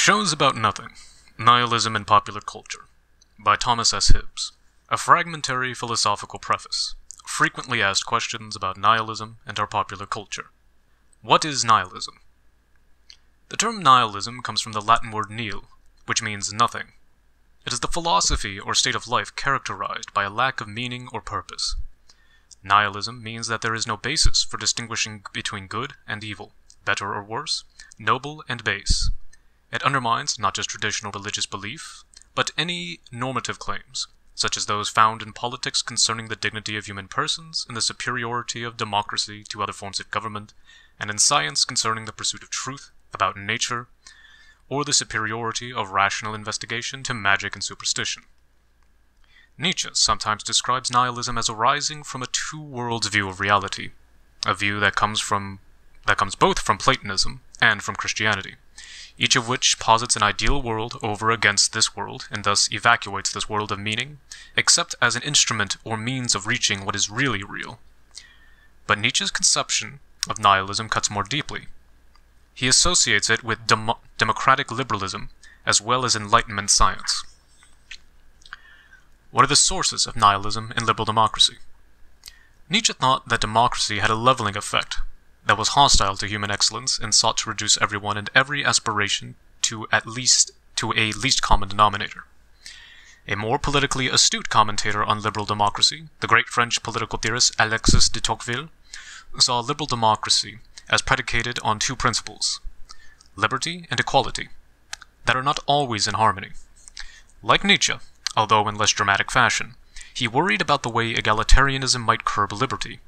Shows About Nothing, Nihilism in Popular Culture, by Thomas S. Hibbs. A fragmentary philosophical preface. Frequently asked questions about nihilism and our popular culture. What is nihilism? The term nihilism comes from the Latin word nihil, which means nothing. It is the philosophy or state of life characterized by a lack of meaning or purpose. Nihilism means that there is no basis for distinguishing between good and evil, better or worse, noble and base. It undermines not just traditional religious belief, but any normative claims, such as those found in politics concerning the dignity of human persons and the superiority of democracy to other forms of government, and in science concerning the pursuit of truth about nature, or the superiority of rational investigation to magic and superstition. Nietzsche sometimes describes nihilism as arising from a two-worlds view of reality, a view that comes both from Platonism and from Christianity, each of which posits an ideal world over against this world and thus evacuates this world of meaning, except as an instrument or means of reaching what is really real. But Nietzsche's conception of nihilism cuts more deeply. He associates it with democratic liberalism as well as Enlightenment science. What are the sources of nihilism in liberal democracy? Nietzsche thought that democracy had a leveling effect that was hostile to human excellence and sought to reduce everyone and every aspiration to a least common denominator. A more politically astute commentator on liberal democracy, the great French political theorist Alexis de Tocqueville, saw liberal democracy as predicated on two principles, liberty and equality, that are not always in harmony. Like Nietzsche, although in less dramatic fashion, he worried about the way egalitarianism might curb liberty.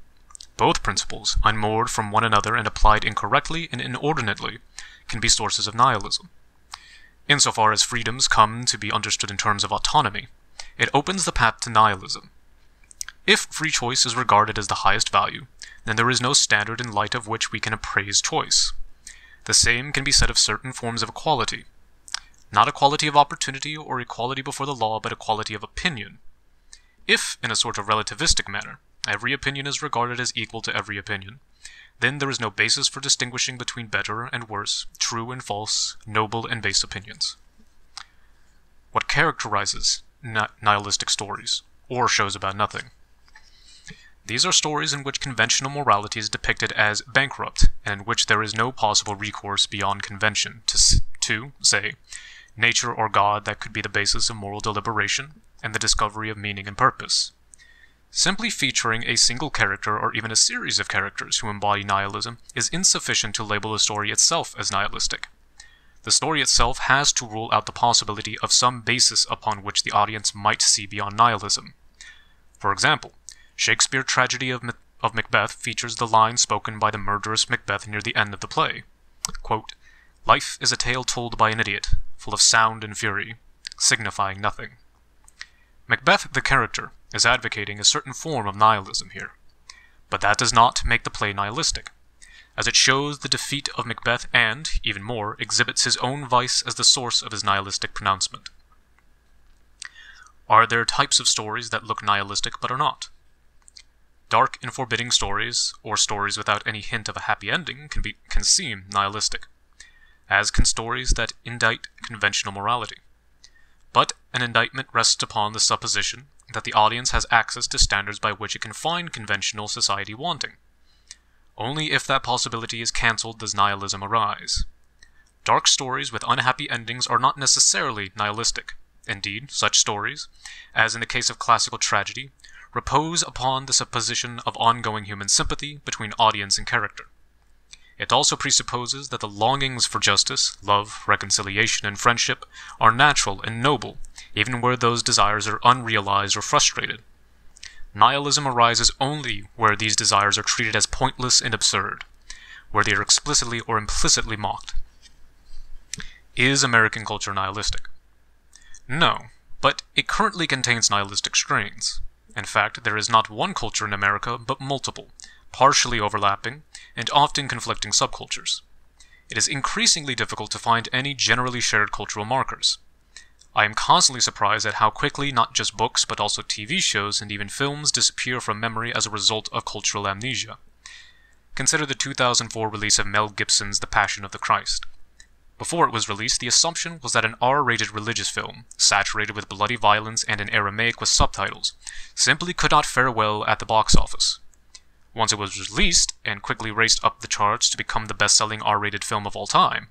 Both principles, unmoored from one another and applied incorrectly and inordinately, can be sources of nihilism. Insofar as freedoms come to be understood in terms of autonomy, it opens the path to nihilism. If free choice is regarded as the highest value, then there is no standard in light of which we can appraise choice. The same can be said of certain forms of equality. Not equality of opportunity or equality before the law, but equality of opinion. If, in a sort of relativistic manner, every opinion is regarded as equal to every opinion, then there is no basis for distinguishing between better and worse, true and false, noble and base opinions. What characterizes nihilistic stories, or shows about nothing? These are stories in which conventional morality is depicted as bankrupt, and in which there is no possible recourse beyond convention to, say, nature or God that could be the basis of moral deliberation and the discovery of meaning and purpose. Simply featuring a single character or even a series of characters who embody nihilism is insufficient to label a story itself as nihilistic. The story itself has to rule out the possibility of some basis upon which the audience might see beyond nihilism. For example, Shakespeare's tragedy of Macbeth features the line spoken by the murderous Macbeth near the end of the play. Quote, "Life is a tale told by an idiot, full of sound and fury, signifying nothing." Macbeth, the character, is advocating a certain form of nihilism here. But that does not make the play nihilistic, as it shows the defeat of Macbeth and, even more, exhibits his own vice as the source of his nihilistic pronouncement. Are there types of stories that look nihilistic but are not? Dark and forbidding stories, or stories without any hint of a happy ending, can seem nihilistic, as can stories that indict conventional morality. But an indictment rests upon the supposition that the audience has access to standards by which it can find conventional society wanting. Only if that possibility is cancelled does nihilism arise. Dark stories with unhappy endings are not necessarily nihilistic. Indeed, such stories, as in the case of classical tragedy, repose upon the supposition of ongoing human sympathy between audience and character. It also presupposes that the longings for justice, love, reconciliation, and friendship are natural and noble, even where those desires are unrealized or frustrated. Nihilism arises only where these desires are treated as pointless and absurd, where they are explicitly or implicitly mocked. Is American culture nihilistic? No, but it currently contains nihilistic strains. In fact, there is not one culture in America, but multiple, partially overlapping, and often conflicting subcultures. It is increasingly difficult to find any generally shared cultural markers. I am constantly surprised at how quickly not just books but also TV shows and even films disappear from memory as a result of cultural amnesia. Consider the 2004 release of Mel Gibson's The Passion of the Christ. Before it was released, the assumption was that an R-rated religious film, saturated with bloody violence and in Aramaic with subtitles, simply could not fare well at the box office. Once it was released, and quickly raced up the charts to become the best-selling R-rated film of all time,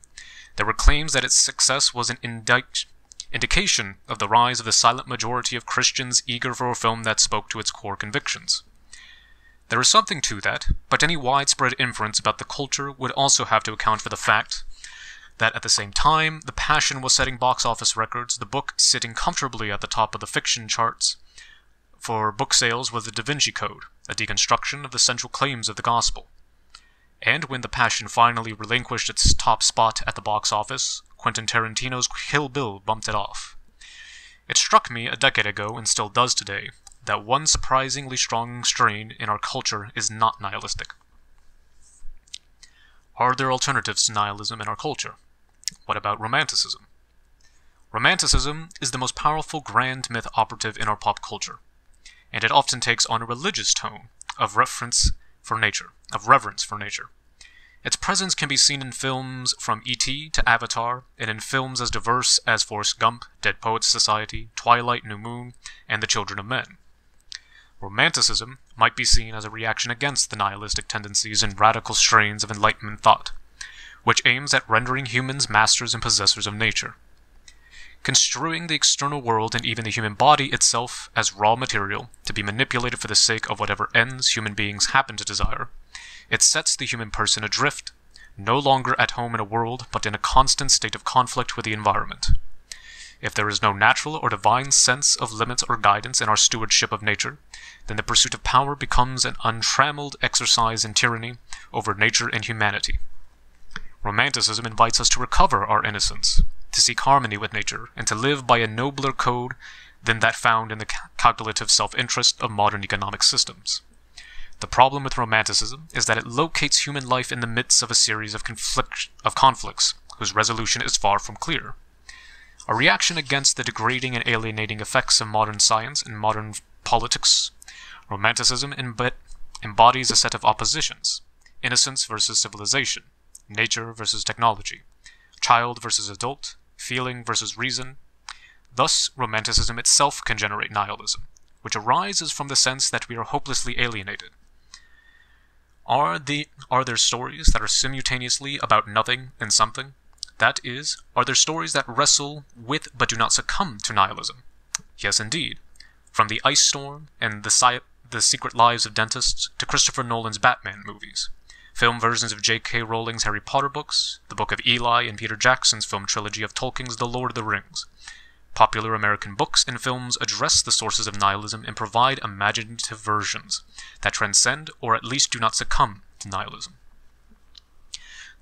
there were claims that its success was an indication of the rise of the silent majority of Christians eager for a film that spoke to its core convictions. There is something to that, but any widespread inference about the culture would also have to account for the fact that at the same time The Passion was setting box office records, the book sitting comfortably at the top of the fiction charts for book sales was The Da Vinci Code, a deconstruction of the central claims of the gospel. And when The Passion finally relinquished its top spot at the box office, Quentin Tarantino's Kill Bill bumped it off. It struck me a decade ago, and still does today, that one surprisingly strong strain in our culture is not nihilistic. Are there alternatives to nihilism in our culture? What about Romanticism? Romanticism is the most powerful grand myth operative in our pop culture, and it often takes on a religious tone of reverence for nature. Its presence can be seen in films from E.T. to Avatar, and in films as diverse as Forrest Gump, Dead Poets Society, Twilight, New Moon, and The Children of Men. Romanticism might be seen as a reaction against the nihilistic tendencies and radical strains of Enlightenment thought, which aims at rendering humans masters and possessors of nature. Construing the external world and even the human body itself as raw material to be manipulated for the sake of whatever ends human beings happen to desire, it sets the human person adrift, no longer at home in a world, but in a constant state of conflict with the environment. If there is no natural or divine sense of limits or guidance in our stewardship of nature, then the pursuit of power becomes an untrammeled exercise in tyranny over nature and humanity. Romanticism invites us to recover our innocence, to seek harmony with nature, and to live by a nobler code than that found in the calculative self-interest of modern economic systems. The problem with Romanticism is that it locates human life in the midst of a series of conflicts whose resolution is far from clear. A reaction against the degrading and alienating effects of modern science and modern politics, Romanticism embodies a set of oppositions: innocence versus civilization, nature versus technology, child versus adult, feeling versus reason. Thus, Romanticism itself can generate nihilism, which arises from the sense that we are hopelessly alienated. Are there stories that are simultaneously about nothing and something? That is, are there stories that wrestle with but do not succumb to nihilism? Yes, indeed. From The Ice Storm and The Secret Lives of Dentists to Christopher Nolan's Batman movies, film versions of J.K. Rowling's Harry Potter books, the Book of Eli, and Peter Jackson's film trilogy of Tolkien's The Lord of the Rings. Popular American books and films address the sources of nihilism and provide imaginative versions that transcend or at least do not succumb to nihilism.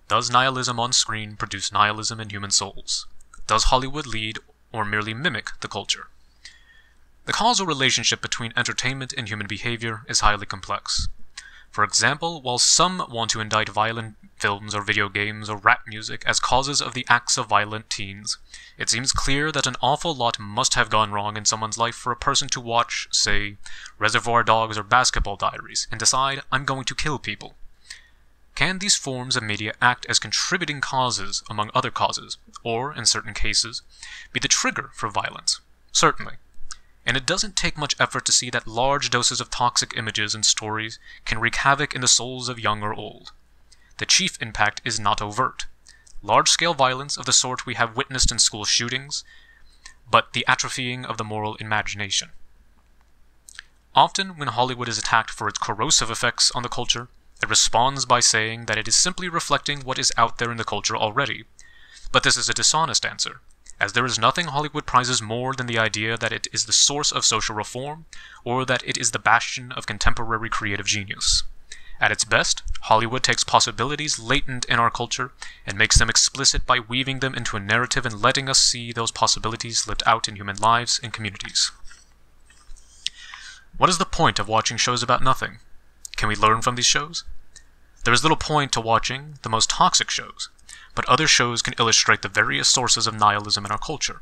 Does nihilism on screen produce nihilism in human souls? Does Hollywood lead or merely mimic the culture? The causal relationship between entertainment and human behavior is highly complex. For example, while some want to indict violent films or video games or rap music as causes of the acts of violent teens, it seems clear that an awful lot must have gone wrong in someone's life for a person to watch, say, Reservoir Dogs or Basketball Diaries and decide, I'm going to kill people. Can these forms of media act as contributing causes among other causes, or, in certain cases, be the trigger for violence? Certainly. And it doesn't take much effort to see that large doses of toxic images and stories can wreak havoc in the souls of young or old. The chief impact is not overt. Large-scale violence of the sort we have witnessed in school shootings, but the atrophying of the moral imagination. Often, when Hollywood is attacked for its corrosive effects on the culture, it responds by saying that it is simply reflecting what is out there in the culture already. But this is a dishonest answer, as there is nothing Hollywood prizes more than the idea that it is the source of social reform, or that it is the bastion of contemporary creative genius. At its best, Hollywood takes possibilities latent in our culture and makes them explicit by weaving them into a narrative and letting us see those possibilities lived out in human lives and communities. What is the point of watching shows about nothing? Can we learn from these shows? There is little point to watching the most toxic shows, but other shows can illustrate the various sources of nihilism in our culture.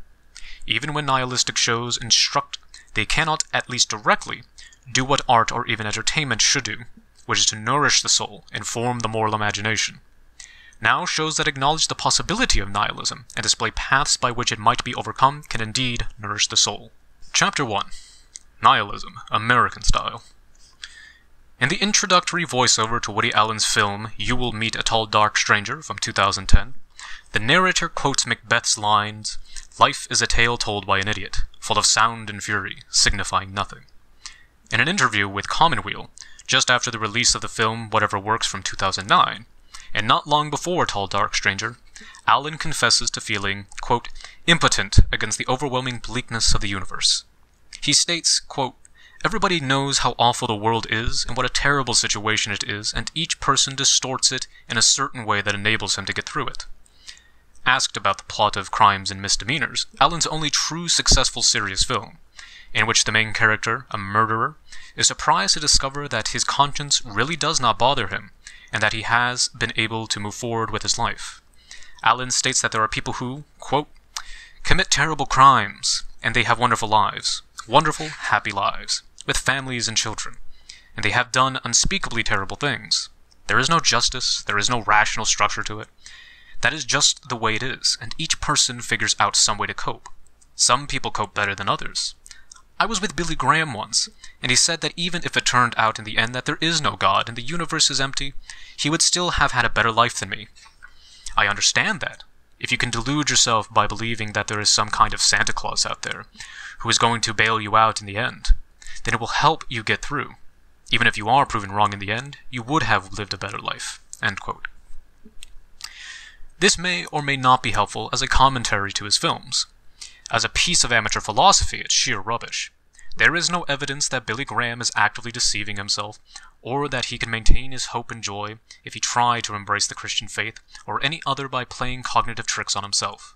Even when nihilistic shows instruct, they cannot, at least directly, do what art or even entertainment should do, which is to nourish the soul and form the moral imagination. now shows that acknowledge the possibility of nihilism and display paths by which it might be overcome can indeed nourish the soul. Chapter 1. Nihilism, American Style. In the introductory voiceover to Woody Allen's film You Will Meet a Tall Dark Stranger from 2010, the narrator quotes Macbeth's lines, "Life is a tale told by an idiot, full of sound and fury, signifying nothing." In an interview with Commonweal, just after the release of the film Whatever Works from 2009, and not long before Tall Dark Stranger, Allen confesses to feeling, quote, impotent against the overwhelming bleakness of the universe. He states, quote, "Everybody knows how awful the world is and what a terrible situation it is, and each person distorts it in a certain way that enables him to get through it." Asked about the plot of Crimes and Misdemeanors, Allen's only true successful serious film, in which the main character, a murderer, is surprised to discover that his conscience really does not bother him, and that he has been able to move forward with his life. Allen states that there are people who, quote, "commit terrible crimes, and they have wonderful lives, wonderful, happy lives, with families and children, and they have done unspeakably terrible things. There is no justice, there is no rational structure to it. That is just the way it is, and each person figures out some way to cope. Some people cope better than others. I was with Billy Graham once, and he said that even if it turned out in the end that there is no God and the universe is empty, he would still have had a better life than me. I understand that. If you can delude yourself by believing that there is some kind of Santa Claus out there who is going to bail you out in the end, then it will help you get through. Even if you are proven wrong in the end, you would have lived a better life." End quote. This may or may not be helpful as a commentary to his films. As a piece of amateur philosophy, it's sheer rubbish. There is no evidence that Billy Graham is actively deceiving himself, or that he can maintain his hope and joy if he tried to embrace the Christian faith, or any other by playing cognitive tricks on himself.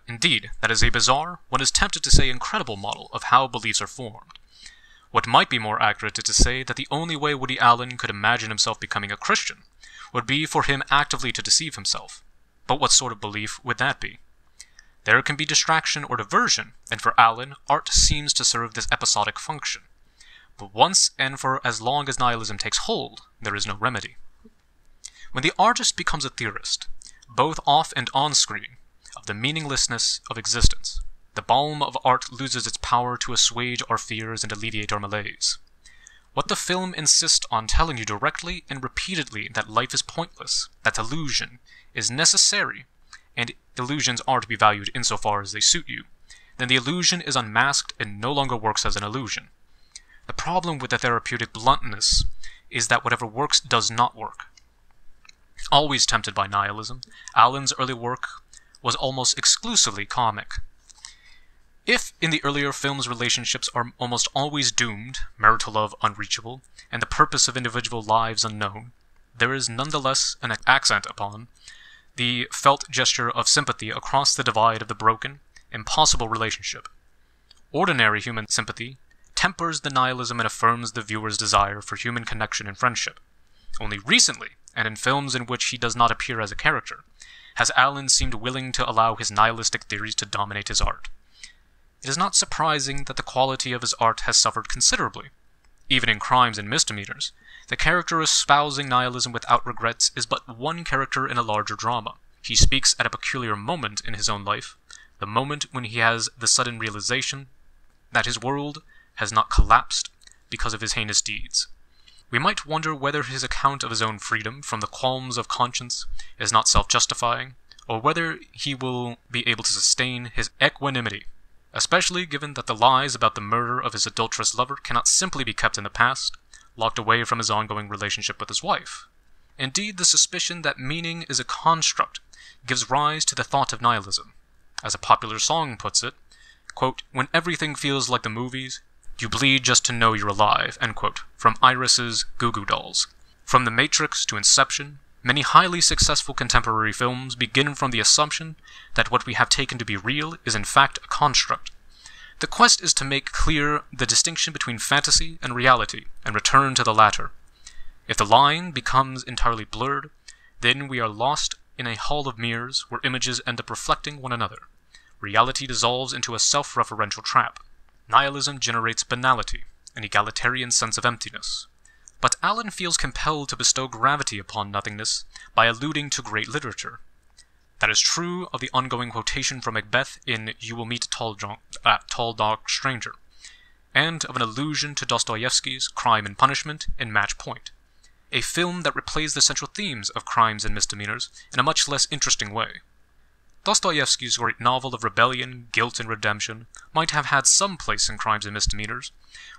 Indeed, that is a bizarre, one is tempted to say incredible model of how beliefs are formed. What might be more accurate is to say that the only way Woody Allen could imagine himself becoming a Christian would be for him actively to deceive himself. But what sort of belief would that be? There can be distraction or diversion, and for Allen, art seems to serve this episodic function. But once and for as long as nihilism takes hold, there is no remedy. When the artist becomes a theorist, both off and on screen, of the meaninglessness of existence, the balm of art loses its power to assuage our fears and alleviate our malaise. What the film insists on telling you directly and repeatedly that life is pointless, that illusion is necessary, and illusions are to be valued insofar as they suit you, then the illusion is unmasked and no longer works as an illusion. The problem with the therapeutic bluntness is that whatever works does not work. Always tempted by nihilism, Allen's early work was almost exclusively comic. If in the earlier films relationships are almost always doomed, marital love unreachable, and the purpose of individual lives unknown, there is nonetheless an accent upon the felt gesture of sympathy across the divide of the broken, impossible relationship. Ordinary human sympathy tempers the nihilism and affirms the viewer's desire for human connection and friendship. Only recently, and in films in which he does not appear as a character, has Allen seemed willing to allow his nihilistic theories to dominate his art. It is not surprising that the quality of his art has suffered considerably. Even in Crimes and Misdemeanors, the character espousing nihilism without regrets is but one character in a larger drama. He speaks at a peculiar moment in his own life, the moment when he has the sudden realization that his world has not collapsed because of his heinous deeds. We might wonder whether his account of his own freedom from the qualms of conscience is not self-justifying, or whether he will be able to sustain his equanimity, especially given that the lies about the murder of his adulterous lover cannot simply be kept in the past, locked away from his ongoing relationship with his wife. Indeed, the suspicion that meaning is a construct gives rise to the thought of nihilism. As a popular song puts it, quote, "When everything feels like the movies, you bleed just to know you're alive," end quote, from Iris's Goo Goo Dolls. From The Matrix to Inception, many highly successful contemporary films begin from the assumption that what we have taken to be real is in fact a construct. The quest is to make clear the distinction between fantasy and reality, and return to the latter. If the line becomes entirely blurred, then we are lost in a hall of mirrors where images end up reflecting one another. Reality dissolves into a self-referential trap. Nihilism generates banality, an egalitarian sense of emptiness. But Allen feels compelled to bestow gravity upon nothingness by alluding to great literature. That is true of the ongoing quotation from Macbeth in You Will Meet a Tall Dark Stranger, and of an allusion to Dostoevsky's Crime and Punishment in Match Point, a film that replays the central themes of crimes and misdemeanors in a much less interesting way. Dostoevsky's great novel of rebellion, guilt, and redemption might have had some place in Crimes and Misdemeanors,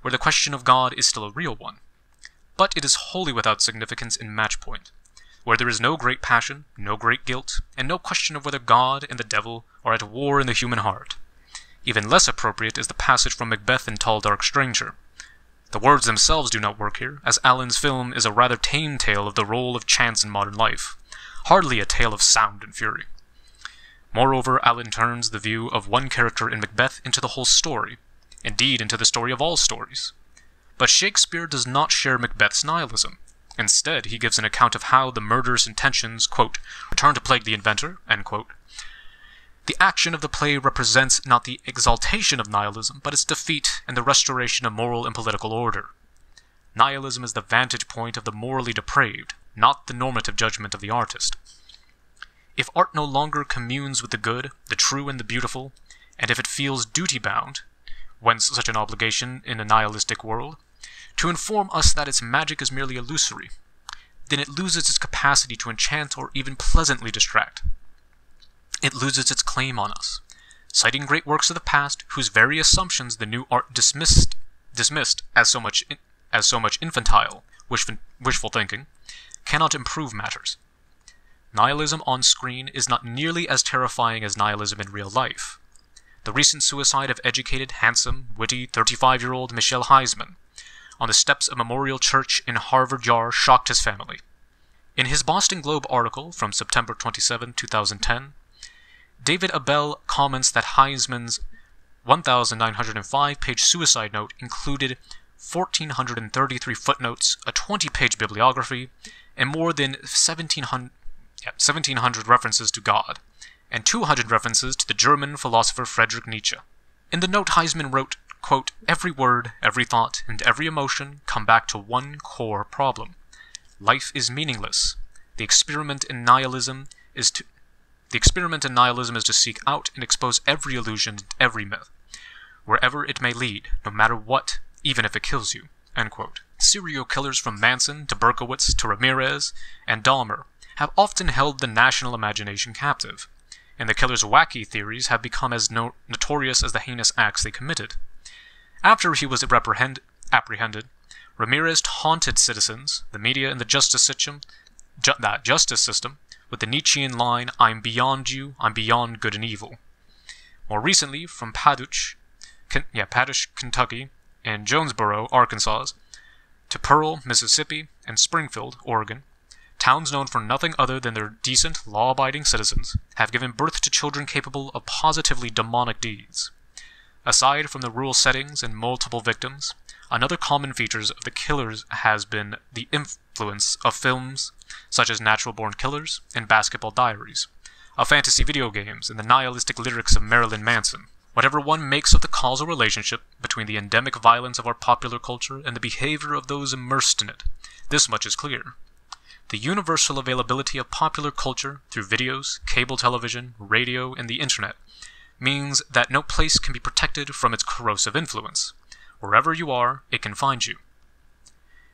where the question of God is still a real one. But it is wholly without significance in Match Point, where there is no great passion, no great guilt, and no question of whether God and the devil are at war in the human heart. Even less appropriate is the passage from Macbeth in Tall Dark Stranger. The words themselves do not work here, as Allen's film is a rather tame tale of the role of chance in modern life, hardly a tale of sound and fury. Moreover, Allen turns the view of one character in Macbeth into the whole story, indeed into the story of all stories. But Shakespeare does not share Macbeth's nihilism. Instead, he gives an account of how the murderous intentions, quote, return to plague the inventor, end quote. The action of the play represents not the exaltation of nihilism, but its defeat and the restoration of moral and political order. Nihilism is the vantage point of the morally depraved, not the normative judgment of the artist. If art no longer communes with the good, the true, and the beautiful, and if it feels duty-bound, whence such an obligation in a nihilistic world, to inform us that its magic is merely illusory, then it loses its capacity to enchant or even pleasantly distract. It loses its claim on us, citing great works of the past whose very assumptions the new art dismissed as so much infantile, wishful thinking, cannot improve matters. Nihilism on screen is not nearly as terrifying as nihilism in real life. The recent suicide of educated, handsome, witty 35-year-old Michelle Heisman on the steps of Memorial Church in Harvard Yard shocked his family. In his Boston Globe article from September 27, 2010, David Abel comments that Heisman's 1,905-page suicide note included 1,433 footnotes, a 20-page bibliography, and more than 1,700 references to God, and 200 references to the German philosopher Friedrich Nietzsche. In the note, Heisman wrote, quote, every word, every thought, and every emotion come back to one core problem. Life is meaningless. The experiment in nihilism is to seek out and expose every illusion and every myth, wherever it may lead, no matter what, even if it kills you, end quote. Serial killers from Manson to Berkowitz to Ramirez and Dahmer have often held the national imagination captive, and the killer's wacky theories have become as notorious as the heinous acts they committed. After he was apprehended, Ramirez taunted citizens, the media, and the justice system with the Nietzschean line, I'm beyond you, I'm beyond good and evil. More recently, from Paduch, Kentucky, and Jonesboro, Arkansas, to Pearl, Mississippi, and Springfield, Oregon, towns known for nothing other than their decent, law-abiding citizens have given birth to children capable of positively demonic deeds. Aside from the rural settings and multiple victims, another common feature of the killers has been the influence of films such as Natural Born Killers and Basketball Diaries, of fantasy video games and the nihilistic lyrics of Marilyn Manson. Whatever one makes of the causal relationship between the endemic violence of our popular culture and the behavior of those immersed in it, this much is clear. The universal availability of popular culture through videos, cable television, radio, and the internet means that no place can be protected from its corrosive influence. Wherever you are, it can find you.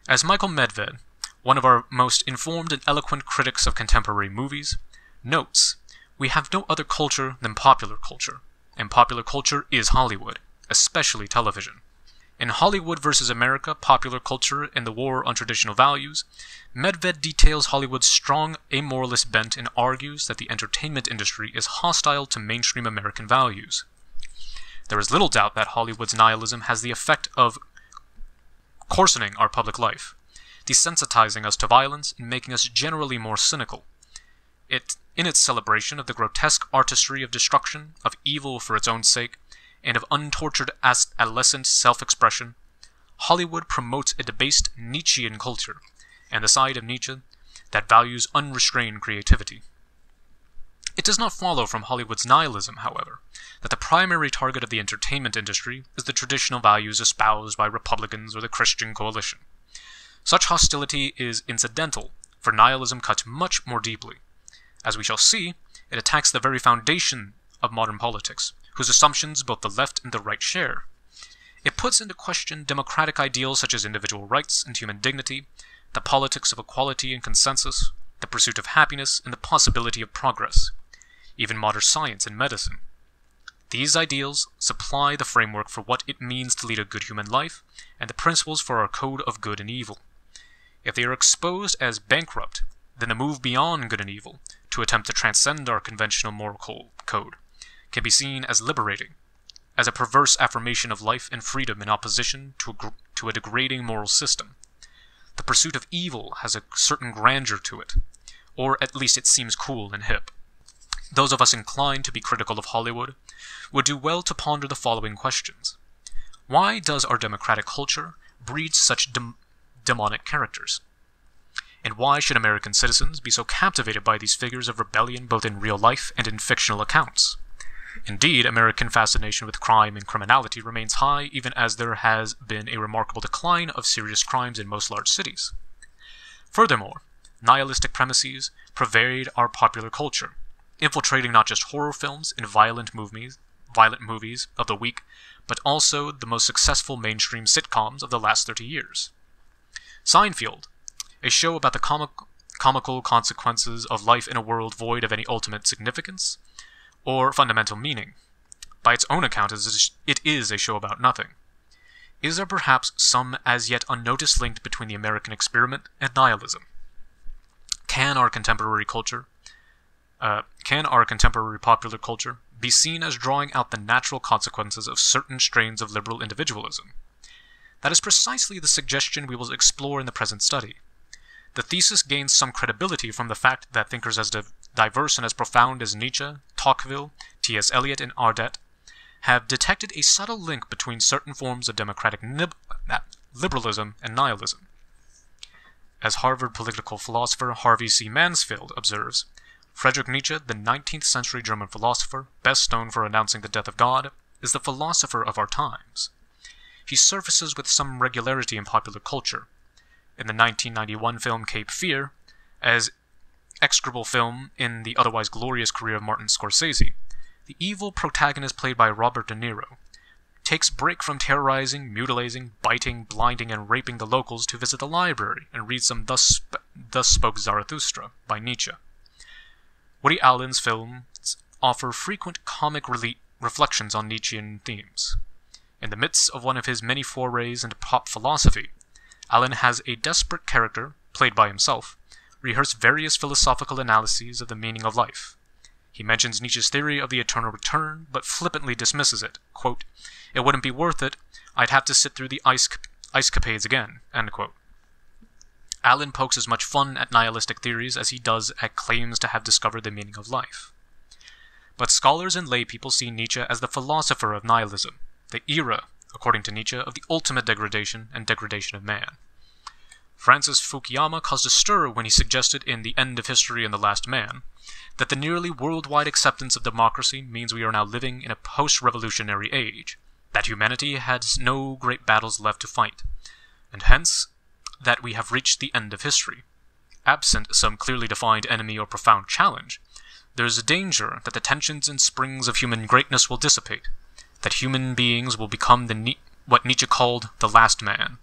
As Michael Medved, one of our most informed and eloquent critics of contemporary movies, notes, we have no other culture than popular culture, and popular culture is Hollywood, especially television. In Hollywood vs. America, Popular Culture and the War on Traditional Values, Medved details Hollywood's strong amoralist bent and argues that the entertainment industry is hostile to mainstream American values. There is little doubt that Hollywood's nihilism has the effect of coarsening our public life, desensitizing us to violence and making us generally more cynical. In its celebration of the grotesque artistry of destruction, of evil for its own sake, and of untortured adolescent self-expression, Hollywood promotes a debased Nietzschean culture, and the side of Nietzsche that values unrestrained creativity. It does not follow from Hollywood's nihilism, however, that the primary target of the entertainment industry is the traditional values espoused by Republicans or the Christian coalition. Such hostility is incidental, for nihilism cuts much more deeply. As we shall see, it attacks the very foundation of modern politics, whose assumptions both the left and the right share. It puts into question democratic ideals such as individual rights and human dignity, the politics of equality and consensus, the pursuit of happiness, and the possibility of progress, even modern science and medicine. These ideals supply the framework for what it means to lead a good human life and the principles for our code of good and evil. If they are exposed as bankrupt, then the move beyond good and evil, to attempt to transcend our conventional moral code, can be seen as liberating, as a perverse affirmation of life and freedom in opposition to a degrading moral system. The pursuit of evil has a certain grandeur to it, or at least it seems cool and hip. Those of us inclined to be critical of Hollywood would do well to ponder the following questions. Why does our democratic culture breed such demonic characters? And why should American citizens be so captivated by these figures of rebellion both in real life and in fictional accounts? Indeed, American fascination with crime and criminality remains high even as there has been a remarkable decline of serious crimes in most large cities. Furthermore, nihilistic premises pervade our popular culture, infiltrating not just horror films and violent movies of the week, but also the most successful mainstream sitcoms of the last 30 years. Seinfeld, a show about the comical consequences of life in a world void of any ultimate significance or fundamental meaning. By its own account, it is a show about nothing. Is there perhaps some as yet unnoticed link between the American experiment and nihilism? Can our contemporary popular culture be seen as drawing out the natural consequences of certain strains of liberal individualism? That is precisely the suggestion we will explore in the present study. The thesis gains some credibility from the fact that thinkers as diverse and as profound as Nietzsche, Tocqueville, T.S. Eliot, and Ardet have detected a subtle link between certain forms of democratic liberalism and nihilism. As Harvard political philosopher Harvey C. Mansfield observes, Friedrich Nietzsche, the 19th century German philosopher, best known for announcing the death of God, is the philosopher of our times. He surfaces with some regularity in popular culture. In the 1991 film Cape Fear, as execrable film in the otherwise glorious career of Martin Scorsese, the evil protagonist played by Robert De Niro takes break from terrorizing, mutilating, biting, blinding, and raping the locals to visit the library and read some Thus Spoke Zarathustra by Nietzsche. Woody Allen's films offer frequent comic reflections on Nietzschean themes. In the midst of one of his many forays into pop philosophy, Allen has a desperate character, played by himself, rehearse various philosophical analyses of the meaning of life. He mentions Nietzsche's theory of the eternal return, but flippantly dismisses it. Quote, "It wouldn't be worth it. I'd have to sit through the ice capades again." End quote. Allen pokes as much fun at nihilistic theories as he does at claims to have discovered the meaning of life. But scholars and laypeople see Nietzsche as the philosopher of nihilism, the era, according to Nietzsche, of the ultimate degradation and degradation of man. Francis Fukuyama caused a stir when he suggested in The End of History and the Last Man that the nearly worldwide acceptance of democracy means we are now living in a post-revolutionary age, that humanity has no great battles left to fight, and hence that we have reached the end of history. Absent some clearly defined enemy or profound challenge, there is a danger that the tensions and springs of human greatness will dissipate, that human beings will become what Nietzsche called the last man,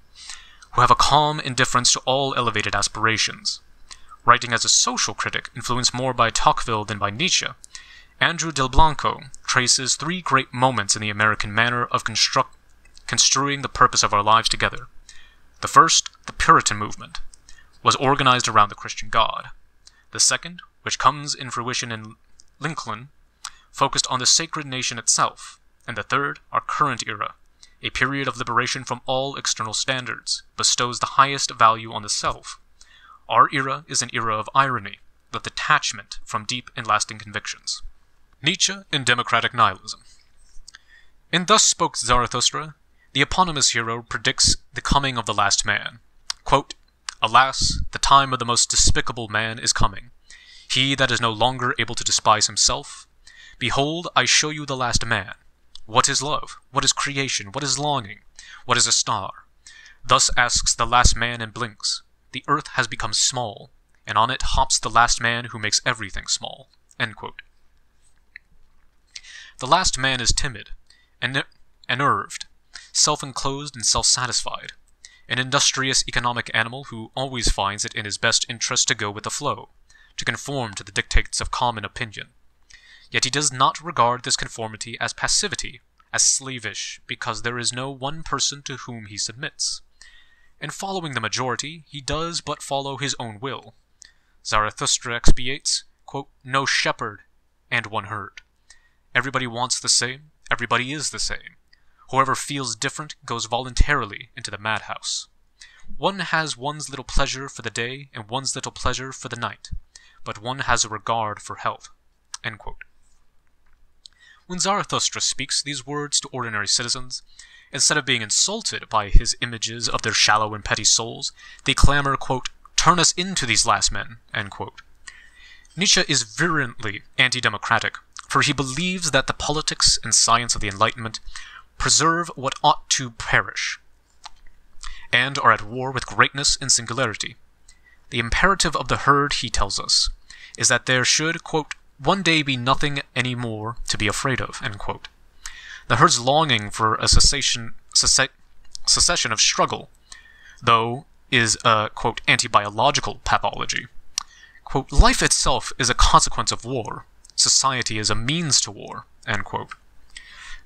who have a calm indifference to all elevated aspirations. Writing as a social critic, influenced more by Tocqueville than by Nietzsche, Andrew Del Blanco traces three great moments in the American manner of construing the purpose of our lives together. The first, the Puritan movement, was organized around the Christian God. The second, which comes in fruition in Lincoln, focused on the sacred nation itself. And the third, our current era, a period of liberation from all external standards, bestows the highest value on the self. Our era is an era of irony, of detachment from deep and lasting convictions. Nietzsche and democratic nihilism. In Thus Spoke Zarathustra, the eponymous hero predicts the coming of the last man. Quote, "Alas, the time of the most despicable man is coming, he that is no longer able to despise himself. Behold, I show you the last man. What is love? What is creation? What is longing? What is a star? Thus asks the last man and blinks. The earth has become small, and on it hops the last man who makes everything small. End quote. The last man is timid, unnerved, self-enclosed and self-satisfied, an industrious economic animal who always finds it in his best interest to go with the flow, to conform to the dictates of common opinion. Yet he does not regard this conformity as passivity, as slavish, because there is no one person to whom he submits. In following the majority, he does but follow his own will. Zarathustra expiates, quote, no shepherd and one herd. Everybody wants the same, everybody is the same. Whoever feels different goes voluntarily into the madhouse. One has one's little pleasure for the day and one's little pleasure for the night, but one has a regard for health. End quote. When Zarathustra speaks these words to ordinary citizens, instead of being insulted by his images of their shallow and petty souls, they clamor, quote, turn us into these last men, end quote. Nietzsche is virulently anti-democratic, for he believes that the politics and science of the Enlightenment preserve what ought to perish, and are at war with greatness and singularity. The imperative of the herd, he tells us, is that there should, quote, one day be nothing any more to be afraid of, end quote. The herd's longing for a cessation of struggle, though, is a, quote, anti-biological pathology. Quote, life itself is a consequence of war. Society is a means to war, end quote.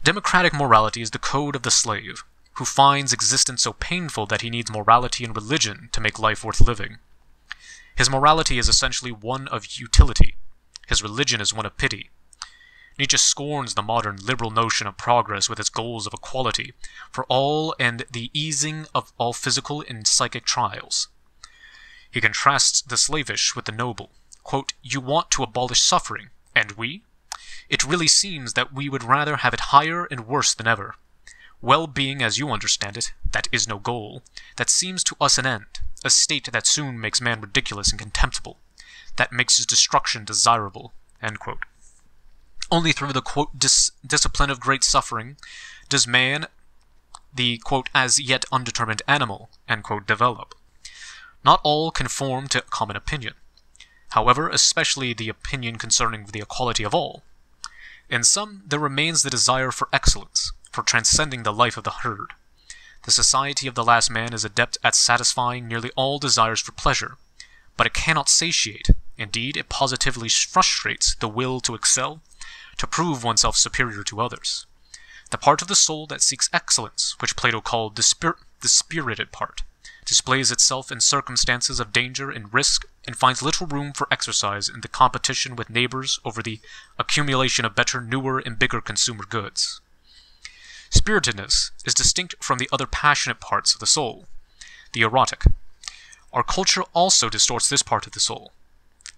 Democratic morality is the code of the slave, who finds existence so painful that he needs morality and religion to make life worth living. His morality is essentially one of utility. His religion is one of pity. Nietzsche scorns the modern liberal notion of progress with its goals of equality for all and the easing of all physical and psychic trials. He contrasts the slavish with the noble. Quote, you want to abolish suffering, and we? It really seems that we would rather have it higher and worse than ever. Well-being, as you understand it, that is no goal. That seems to us an end, a state that soon makes man ridiculous and contemptible. That makes his destruction desirable, end quote. Only through the, quote, discipline of great suffering does man, the, quote, as yet undetermined animal, end quote, develop. Not all conform to common opinion. However, especially the opinion concerning the equality of all. In some, there remains the desire for excellence, for transcending the life of the herd. The society of the last man is adept at satisfying nearly all desires for pleasure, but it cannot satiate. Indeed, it positively frustrates the will to excel, to prove oneself superior to others. The part of the soul that seeks excellence, which Plato called the spirited part, displays itself in circumstances of danger and risk, and finds little room for exercise in the competition with neighbors over the accumulation of better, newer, and bigger consumer goods. Spiritedness is distinct from the other passionate parts of the soul, the erotic. Our culture also distorts this part of the soul.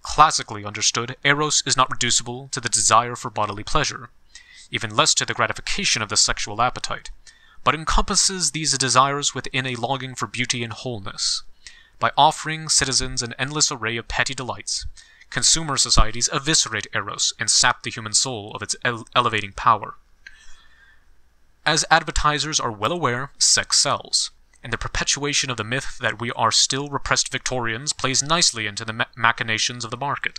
Classically understood, eros is not reducible to the desire for bodily pleasure, even less to the gratification of the sexual appetite, but encompasses these desires within a longing for beauty and wholeness. By offering citizens an endless array of petty delights, consumer societies eviscerate eros and sap the human soul of its elevating power. As advertisers are well aware, sex sells, and the perpetuation of the myth that we are still repressed Victorians plays nicely into the machinations of the market.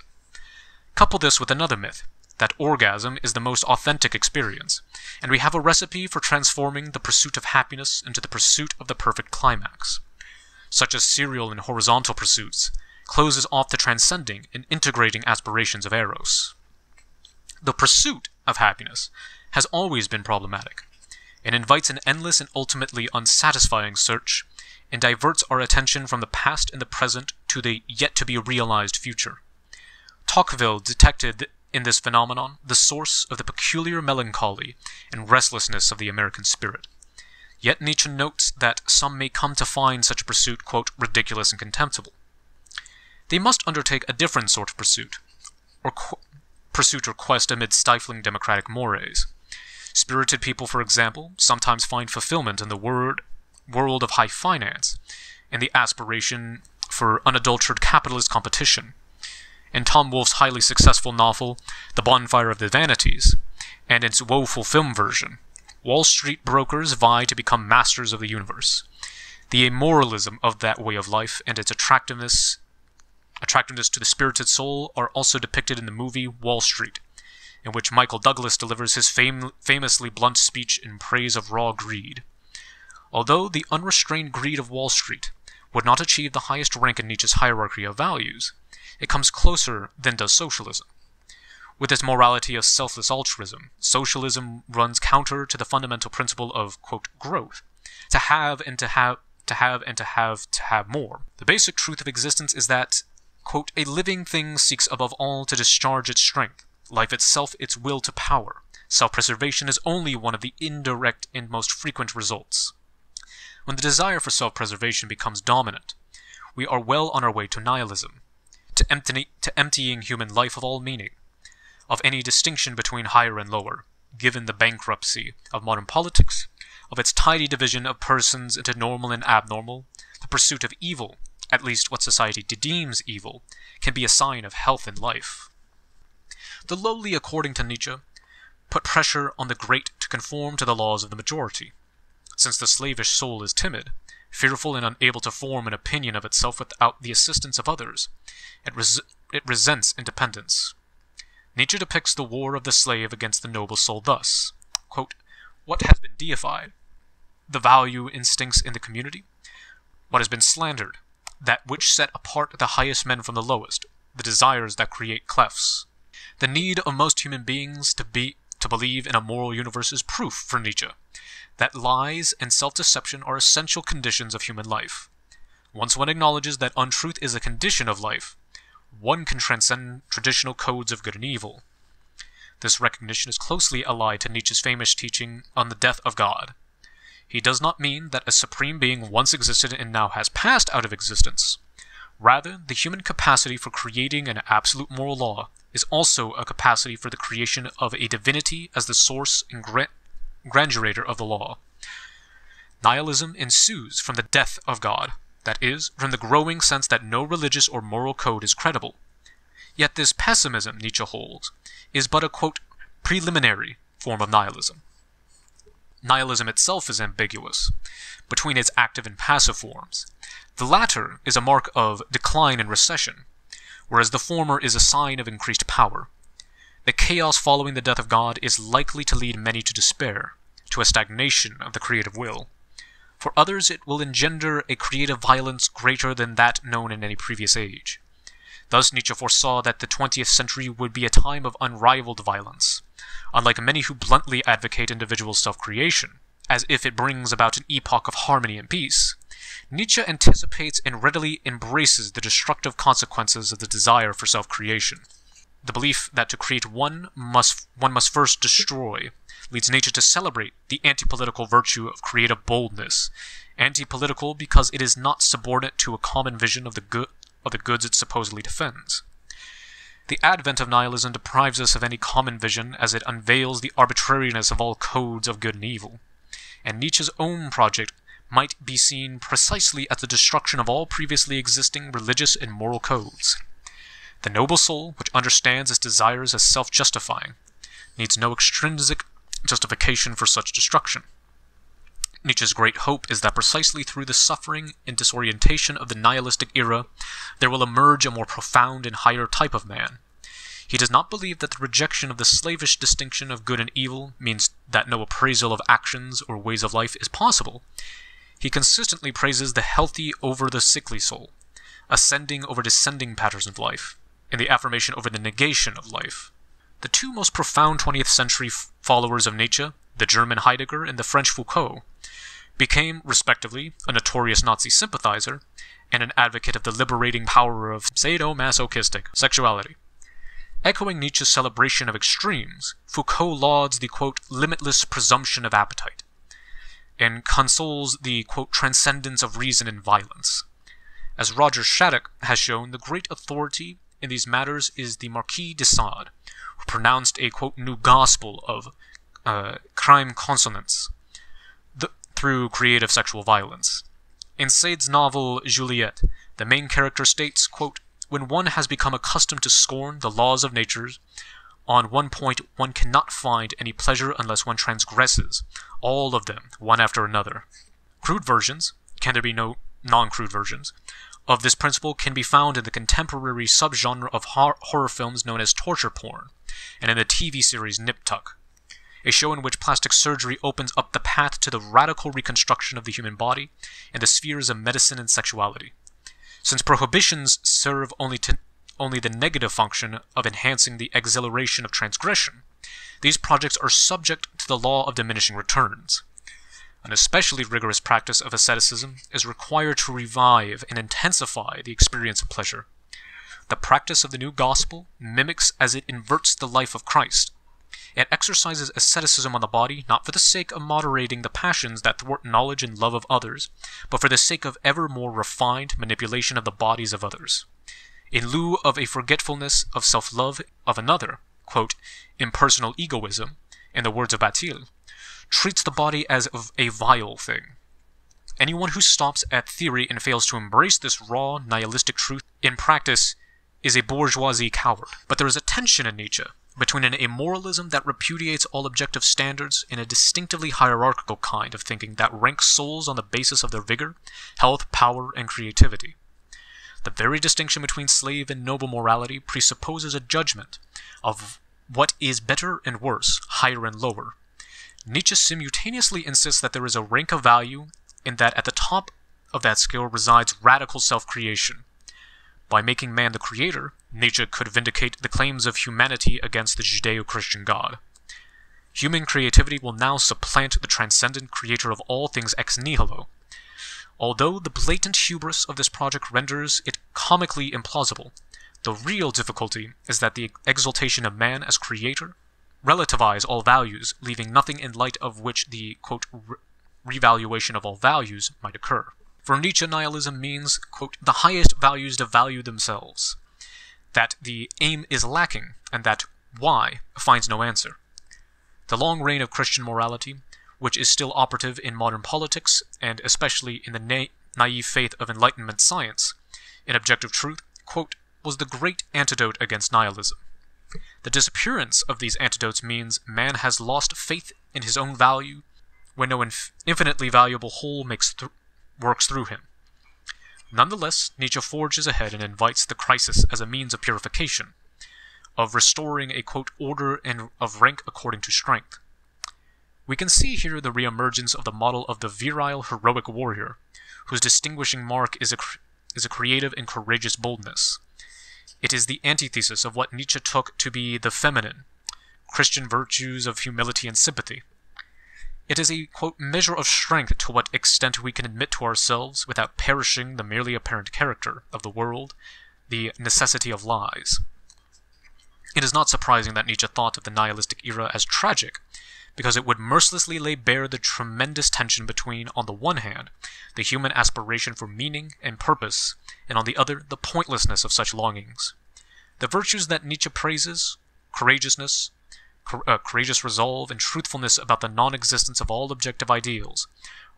Couple this with another myth, that orgasm is the most authentic experience, and we have a recipe for transforming the pursuit of happiness into the pursuit of the perfect climax. Such as serial and horizontal pursuits closes off the transcending and integrating aspirations of eros. The pursuit of happiness has always been problematic, and invites an endless and ultimately unsatisfying search, and diverts our attention from the past and the present to the yet-to-be-realized future. Tocqueville detected in this phenomenon the source of the peculiar melancholy and restlessness of the American spirit. Yet Nietzsche notes that some may come to find such a pursuit, quote, ridiculous and contemptible. They must undertake a different sort of pursuit, or quest amid stifling democratic mores. Spirited people, for example, sometimes find fulfillment in the world of high finance, in the aspiration for unadulterated capitalist competition. In Tom Wolfe's highly successful novel, The Bonfire of the Vanities, and its woeful film version, Wall Street brokers vie to become masters of the universe. The amoralism of that way of life and its attractiveness to the spirited soul are also depicted in the movie Wall Street, in which Michael Douglas delivers his famously blunt speech in praise of raw greed. Although the unrestrained greed of Wall Street would not achieve the highest rank in Nietzsche's hierarchy of values, it comes closer than does socialism. With its morality of selfless altruism, socialism runs counter to the fundamental principle of, quote, growth, to have and to have, to have and to have more. The basic truth of existence is that, quote, a living thing seeks above all to discharge its strength, life itself its will to power. Self-preservation is only one of the indirect and most frequent results. When the desire for self-preservation becomes dominant, we are well on our way to nihilism, to emptying human life of all meaning, of any distinction between higher and lower, given the bankruptcy of modern politics, of its tidy division of persons into normal and abnormal. The pursuit of evil, at least what society deems evil, can be a sign of health in life. The lowly, according to Nietzsche, put pressure on the great to conform to the laws of the majority. Since the slavish soul is timid, fearful and unable to form an opinion of itself without the assistance of others, it resents independence. Nietzsche depicts the war of the slave against the noble soul thus, quote, what has been deified? The value instincts in the community? What has been slandered? That which set apart the highest men from the lowest, the desires that create clefts. The need of most human beings to believe in a moral universe is proof, for Nietzsche, that lies and self-deception are essential conditions of human life. Once one acknowledges that untruth is a condition of life, one can transcend traditional codes of good and evil. This recognition is closely allied to Nietzsche's famous teaching on the death of God. He does not mean that a supreme being once existed and now has passed out of existence. Rather, the human capacity for creating an absolute moral law is also a capacity for the creation of a divinity as the source and grandurator of the law. Nihilism ensues from the death of God, that is, from the growing sense that no religious or moral code is credible. Yet this pessimism, Nietzsche holds, is but a, quote, preliminary form of nihilism. Nihilism itself is ambiguous, between its active and passive forms. The latter is a mark of decline and recession, whereas the former is a sign of increased power. The chaos following the death of God is likely to lead many to despair, to a stagnation of the creative will. For others it will engender a creative violence greater than that known in any previous age. Thus Nietzsche foresaw that the 20th century would be a time of unrivaled violence, unlike many who bluntly advocate individual self-creation, as if it brings about an epoch of harmony and peace. Nietzsche anticipates and readily embraces the destructive consequences of the desire for self-creation. The belief that to create one must first destroy leads Nietzsche to celebrate the anti-political virtue of creative boldness, anti-political because it is not subordinate to a common vision of the goods it supposedly defends. The advent of nihilism deprives us of any common vision as it unveils the arbitrariness of all codes of good and evil, and Nietzsche's own project might be seen precisely as the destruction of all previously existing religious and moral codes. The noble soul, which understands its desires as self-justifying, needs no extrinsic justification for such destruction. Nietzsche's great hope is that precisely through the suffering and disorientation of the nihilistic era, there will emerge a more profound and higher type of man. He does not believe that the rejection of the slavish distinction of good and evil means that no appraisal of actions or ways of life is possible. He consistently praises the healthy over the sickly soul, ascending over descending patterns of life, and the affirmation over the negation of life. The two most profound 20th century followers of Nietzsche, the German Heidegger and the French Foucault, became, respectively, a notorious Nazi sympathizer and an advocate of the liberating power of sadomasochistic sexuality. Echoing Nietzsche's celebration of extremes, Foucault lauds the, quote, limitless presumption of appetite, and consoles the, quote, transcendence of reason in violence. As Roger Shattuck has shown, the great authority in these matters is the Marquis de Sade, who pronounced a, quote, new gospel of crime consonance through creative sexual violence. In Sade's novel Juliet, the main character states, quote, when one has become accustomed to scorn the laws of nature, on one point one cannot find any pleasure unless one transgresses all of them, one after another. Crude versions, can there be no non-crude versions, of this principle can be found in the contemporary subgenre of horror films known as torture porn, and in the TV series Nip Tuck, a show in which plastic surgery opens up the path to the radical reconstruction of the human body in the spheres of medicine and sexuality. Since prohibitions serve only the negative function of enhancing the exhilaration of transgression, these projects are subject to the law of diminishing returns. An especially rigorous practice of asceticism is required to revive and intensify the experience of pleasure. The practice of the new gospel mimics as it inverts the life of Christ. It exercises asceticism on the body not for the sake of moderating the passions that thwart knowledge and love of others, but for the sake of ever more refined manipulation of the bodies of others. In lieu of a forgetfulness of self-love of another, quote, impersonal egoism, in the words of Batil, treats the body as of a vile thing. Anyone who stops at theory and fails to embrace this raw, nihilistic truth in practice is a bourgeoisie coward. But there is a tension in Nietzsche between an amoralism that repudiates all objective standards and a distinctively hierarchical kind of thinking that ranks souls on the basis of their vigor, health, power, and creativity. The very distinction between slave and noble morality presupposes a judgment of what is better and worse, higher and lower. Nietzsche simultaneously insists that there is a rank of value and that at the top of that scale resides radical self-creation. By making man the creator, Nietzsche could vindicate the claims of humanity against the Judeo-Christian God. Human creativity will now supplant the transcendent creator of all things ex nihilo. Although the blatant hubris of this project renders it comically implausible, the real difficulty is that the exaltation of man as creator relativize all values, leaving nothing in light of which the, quote, revaluation of all values might occur. For Nietzsche, nihilism means, quote, the highest values devalue themselves, that the aim is lacking, and that why finds no answer. The long reign of Christian morality, which is still operative in modern politics, and especially in the naive faith of Enlightenment science, in objective truth, quote, was the great antidote against nihilism. The disappearance of these antidotes means man has lost faith in his own value when no infinitely valuable whole works through him. Nonetheless, Nietzsche forges ahead and invites the crisis as a means of purification, of restoring a, quote, order and of rank according to strength. We can see here the reemergence of the model of the virile, heroic warrior, whose distinguishing mark is a creative and courageous boldness. It is the antithesis of what Nietzsche took to be the feminine, Christian virtues of humility and sympathy. It is a, quote, measure of strength to what extent we can admit to ourselves, without perishing the merely apparent character of the world, the necessity of lies. It is not surprising that Nietzsche thought of the nihilistic era as tragic, because it would mercilessly lay bare the tremendous tension between, on the one hand, the human aspiration for meaning and purpose, and on the other, the pointlessness of such longings. The virtues that Nietzsche praises, courageousness, courageous resolve, and truthfulness about the non-existence of all objective ideals,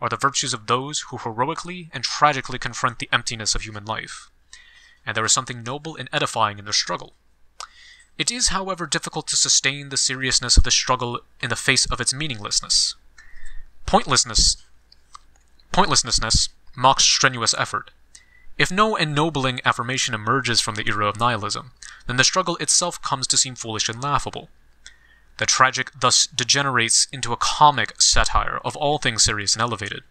are the virtues of those who heroically and tragically confront the emptiness of human life. And there is something noble and edifying in their struggle. It is, however, difficult to sustain the seriousness of the struggle in the face of its meaninglessness. Pointlessness mocks strenuous effort. If no ennobling affirmation emerges from the era of nihilism, then the struggle itself comes to seem foolish and laughable. The tragic thus degenerates into a comic satire of all things serious and elevated.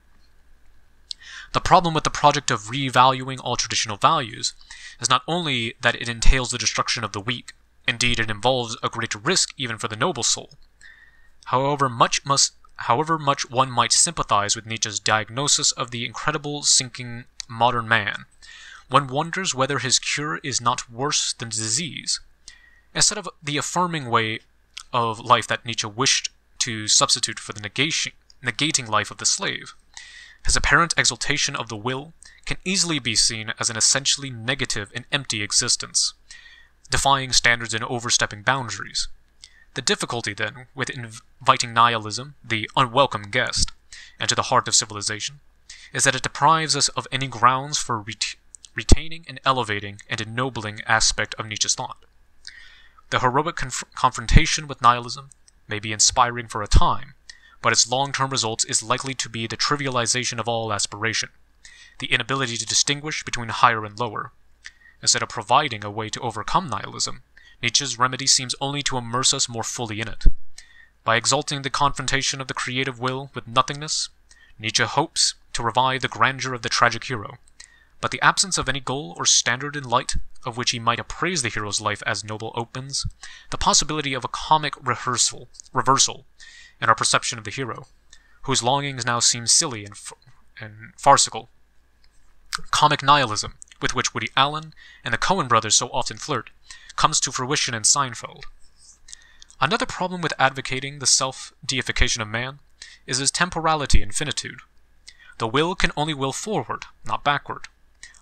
The problem with the project of revaluing all traditional values is not only that it entails the destruction of the weak, indeed it involves a great risk even for the noble soul. However much one might sympathize with Nietzsche's diagnosis of the incredible sinking modern man, one wonders whether his cure is not worse than disease. Instead of the affirming way of life that Nietzsche wished to substitute for the negating life of the slave, his apparent exaltation of the will can easily be seen as an essentially negative and empty existence, defying standards and overstepping boundaries. The difficulty, then, with inviting nihilism, the unwelcome guest, into the heart of civilization, is that it deprives us of any grounds for retaining and elevating and ennobling aspect of Nietzsche's thought. The heroic confrontation with nihilism may be inspiring for a time, but its long-term result is likely to be the trivialization of all aspiration, the inability to distinguish between higher and lower. Instead of providing a way to overcome nihilism, Nietzsche's remedy seems only to immerse us more fully in it. By exalting the confrontation of the creative will with nothingness, Nietzsche hopes to revive the grandeur of the tragic hero, but the absence of any goal or standard in light of which he might appraise the hero's life as noble opens the possibility of a comic reversal in our perception of the hero, whose longings now seem silly and farcical. Comic nihilism, with which Woody Allen and the Coen brothers so often flirt, comes to fruition in Seinfeld. Another problem with advocating the self-deification of man is his temporality and finitude. The will can only will forward, not backward.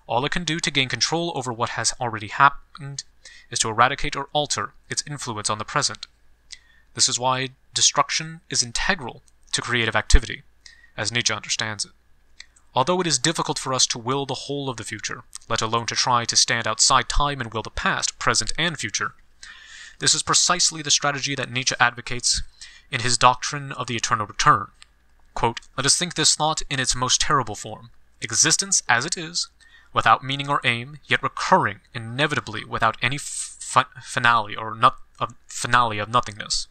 All it can do to gain control over what has already happened is to eradicate or alter its influence on the present. This is why destruction is integral to creative activity, as Nietzsche understands it. Although it is difficult for us to will the whole of the future, let alone to try to stand outside time and will the past, present, and future, this is precisely the strategy that Nietzsche advocates in his doctrine of the eternal return. Quote, "Let us think this thought in its most terrible form. Existence as it is, without meaning or aim, yet recurring inevitably without any finale of nothingness.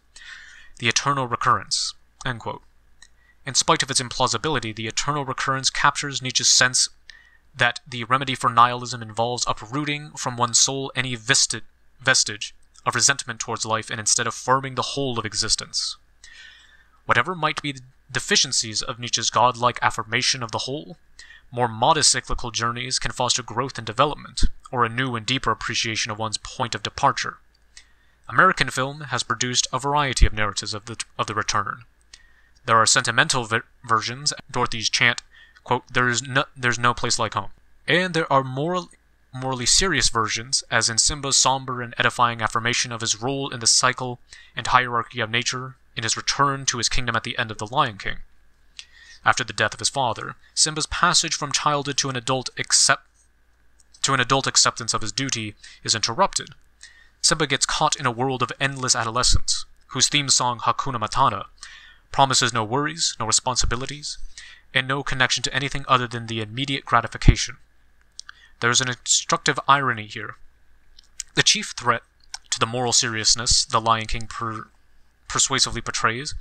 The eternal recurrence." End quote. In spite of its implausibility, the eternal recurrence captures Nietzsche's sense that the remedy for nihilism involves uprooting from one's soul any vestige of resentment towards life and instead affirming the whole of existence. Whatever might be the deficiencies of Nietzsche's godlike affirmation of the whole, more modest cyclical journeys can foster growth and development, or a new and deeper appreciation of one's point of departure. American film has produced a variety of narratives of the return. There are sentimental versions. Dorothy's chant, quote, there's no place like home. And there are morally serious versions, as in Simba's somber and edifying affirmation of his role in the cycle and hierarchy of nature in his return to his kingdom at the end of The Lion King. After the death of his father, Simba's passage from childhood to an adult acceptance of his duty is interrupted. Simba gets caught in a world of endless adolescence, whose theme song Hakuna Matata promises no worries, no responsibilities, and no connection to anything other than the immediate gratification. There is an instructive irony here. The chief threat to the moral seriousness The Lion King persuasively portrays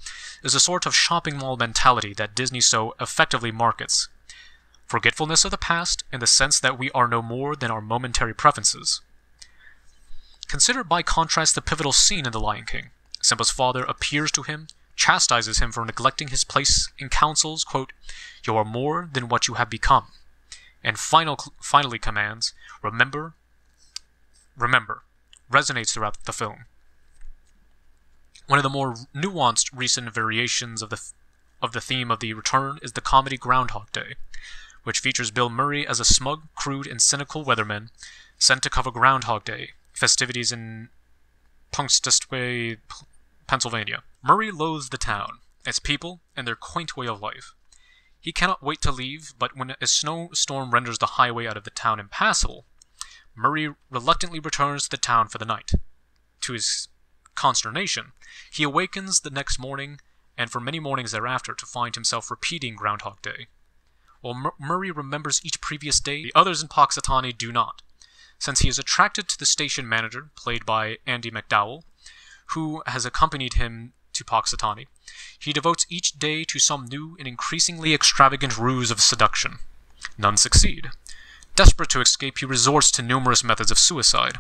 is a sort of shopping mall mentality that Disney so effectively markets. Forgetfulness of the past and the sense that we are no more than our momentary preferences. Consider by contrast the pivotal scene in The Lion King. Simba's father appears to him, chastises him for neglecting his place in councils, quote, "You are more than what you have become," and finally commands, remember, resonates throughout the film. One of the more nuanced recent variations of the theme of the return is the comedy Groundhog Day, which features Bill Murray as a smug, crude, and cynical weatherman sent to cover Groundhog Day festivities in Punxsutawney, Pennsylvania. Murray loathes the town, its people, and their quaint way of life. He cannot wait to leave, but when a snowstorm renders the highway out of the town impassable, Murray reluctantly returns to the town for the night. To his consternation, he awakens the next morning, and for many mornings thereafter, to find himself repeating Groundhog Day. While Murray remembers each previous day, the others in Punxsutawney do not. Since he is attracted to the station manager, played by Andy McDowell, who has accompanied him to Punxsutawney, he devotes each day to some new and increasingly extravagant ruse of seduction. None succeed. Desperate to escape, he resorts to numerous methods of suicide,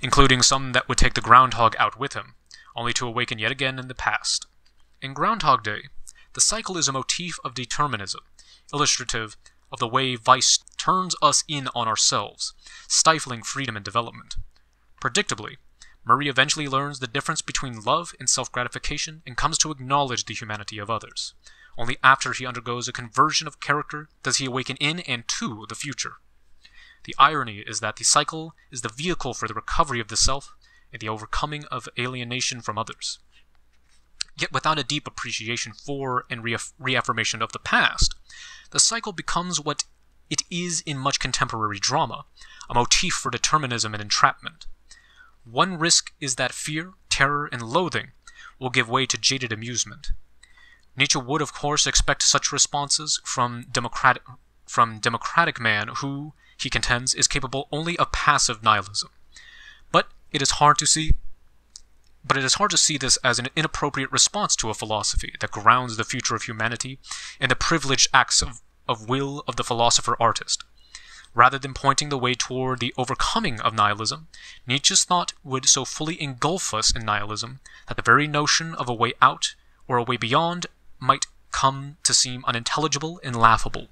including some that would take the groundhog out with him, only to awaken yet again in the past. In Groundhog Day, the cycle is a motif of determinism, illustrative of the way vice turns us in on ourselves, stifling freedom and development. Predictably, Murray eventually learns the difference between love and self-gratification and comes to acknowledge the humanity of others. Only after he undergoes a conversion of character does he awaken in and to the future. The irony is that the cycle is the vehicle for the recovery of the self and the overcoming of alienation from others. Yet without a deep appreciation for and reaffirmation of the past, the cycle becomes what it is in much contemporary drama, a motif for determinism and entrapment. One risk is that fear, terror, and loathing will give way to jaded amusement. Nietzsche would, of course, expect such responses from from democratic man who, he contends, is capable only of passive nihilism. But it is hard to see this as an inappropriate response to a philosophy that grounds the future of humanity in the privileged acts of will of the philosopher-artist. Rather than pointing the way toward the overcoming of nihilism, Nietzsche's thought would so fully engulf us in nihilism that the very notion of a way out or a way beyond might come to seem unintelligible and laughable.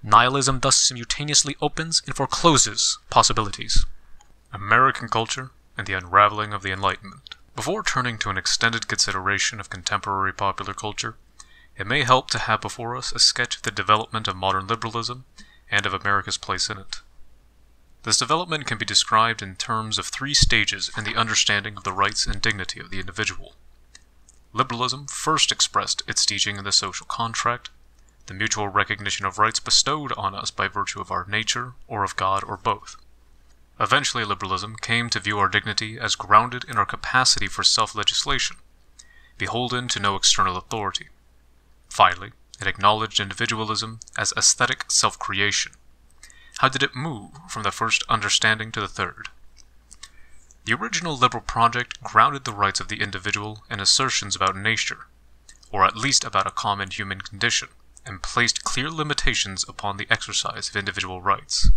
Nihilism thus simultaneously opens and forecloses possibilities. American culture and the unraveling of the Enlightenment. Before turning to an extended consideration of contemporary popular culture, it may help to have before us a sketch of the development of modern liberalism and of America's place in it. This development can be described in terms of 3 stages in the understanding of the rights and dignity of the individual. Liberalism first expressed its teaching in the social contract, the mutual recognition of rights bestowed on us by virtue of our nature, or of God, or both. Eventually, liberalism came to view our dignity as grounded in our capacity for self-legislation, beholden to no external authority. Finally, it acknowledged individualism as aesthetic self-creation. How did it move from the first understanding to the third? The original liberal project grounded the rights of the individual in assertions about nature, or at least about a common human condition, and placed clear limitations upon the exercise of individual rights.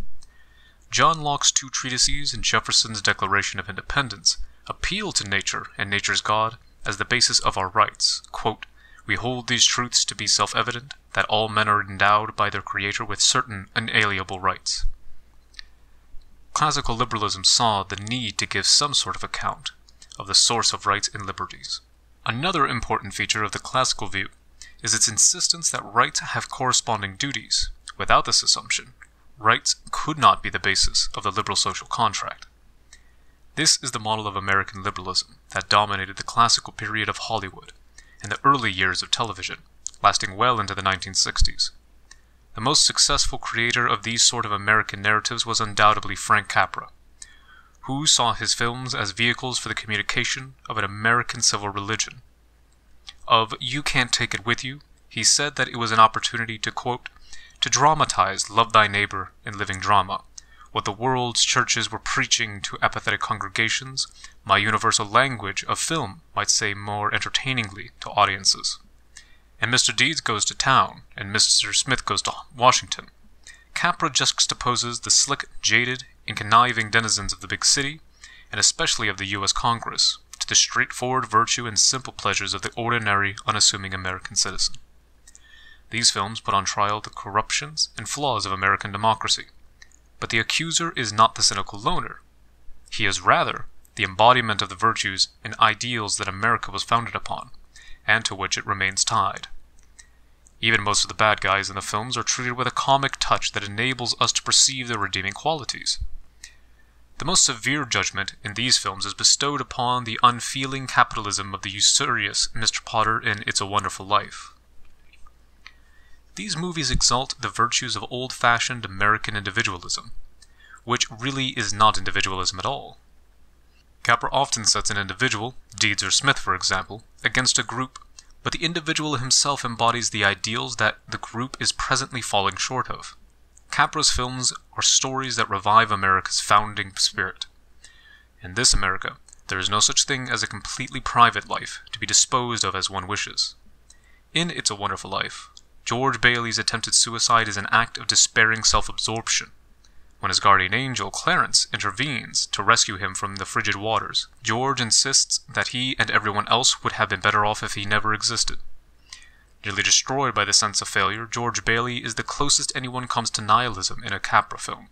John Locke's 2 treatises and Jefferson's Declaration of Independence appeal to nature and nature's God as the basis of our rights. Quote, "We hold these truths to be self-evident, that all men are endowed by their Creator with certain inalienable rights." Classical liberalism saw the need to give some sort of account of the source of rights and liberties. Another important feature of the classical view is its insistence that rights have corresponding duties. Without this assumption, rights could not be the basis of the liberal social contract. This is the model of American liberalism that dominated the classical period of Hollywood and the early years of television, lasting well into the 1960s. The most successful creator of these sort of American narratives was undoubtedly Frank Capra, who saw his films as vehicles for the communication of an American civil religion. Of You Can't Take It With You, he said that it was an opportunity to, quote, "to dramatize Love Thy Neighbor in living drama. What the world's churches were preaching to apathetic congregations, my universal language of film might say more entertainingly to audiences." And Mr. Deeds Goes to Town and Mr. Smith Goes to Washington, Capra juxtaposes the slick, jaded, and conniving denizens of the big city, and especially of the U.S. Congress, to the straightforward virtue and simple pleasures of the ordinary, unassuming American citizen. These films put on trial the corruptions and flaws of American democracy. But the accuser is not the cynical loner. He is rather the embodiment of the virtues and ideals that America was founded upon, and to which it remains tied. Even most of the bad guys in the films are treated with a comic touch that enables us to perceive their redeeming qualities. The most severe judgment in these films is bestowed upon the unfeeling capitalism of the usurious Mr. Potter in It's a Wonderful Life. These movies exalt the virtues of old-fashioned American individualism, which really is not individualism at all. Capra often sets an individual, Deeds or Smith for example, against a group, but the individual himself embodies the ideals that the group is presently falling short of. Capra's films are stories that revive America's founding spirit. In this America, there is no such thing as a completely private life to be disposed of as one wishes. In It's a Wonderful Life, George Bailey's attempted suicide is an act of despairing self-absorption. When his guardian angel, Clarence, intervenes to rescue him from the frigid waters, George insists that he and everyone else would have been better off if he never existed. Nearly destroyed by the sense of failure, George Bailey is the closest anyone comes to nihilism in a Capra film.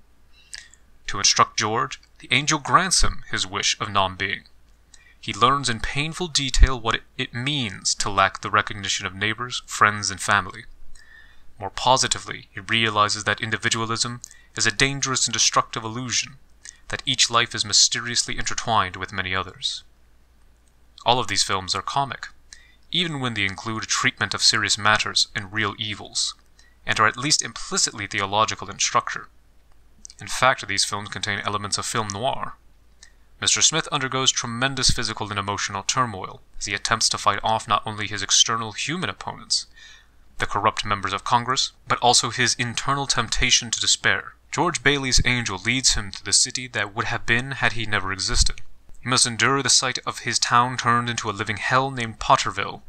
To instruct George, the angel grants him his wish of non-being. He learns in painful detail what it means to lack the recognition of neighbors, friends, and family. More positively, he realizes that individualism is a dangerous and destructive illusion, that each life is mysteriously intertwined with many others. All of these films are comic, even when they include a treatment of serious matters and real evils, and are at least implicitly theological in structure. In fact, these films contain elements of film noir. Mr. Smith undergoes tremendous physical and emotional turmoil as he attempts to fight off not only his external human opponents, the corrupt members of Congress, but also his internal temptation to despair. George Bailey's angel leads him to the city that would have been had he never existed. He must endure the sight of his town turned into a living hell named Potterville.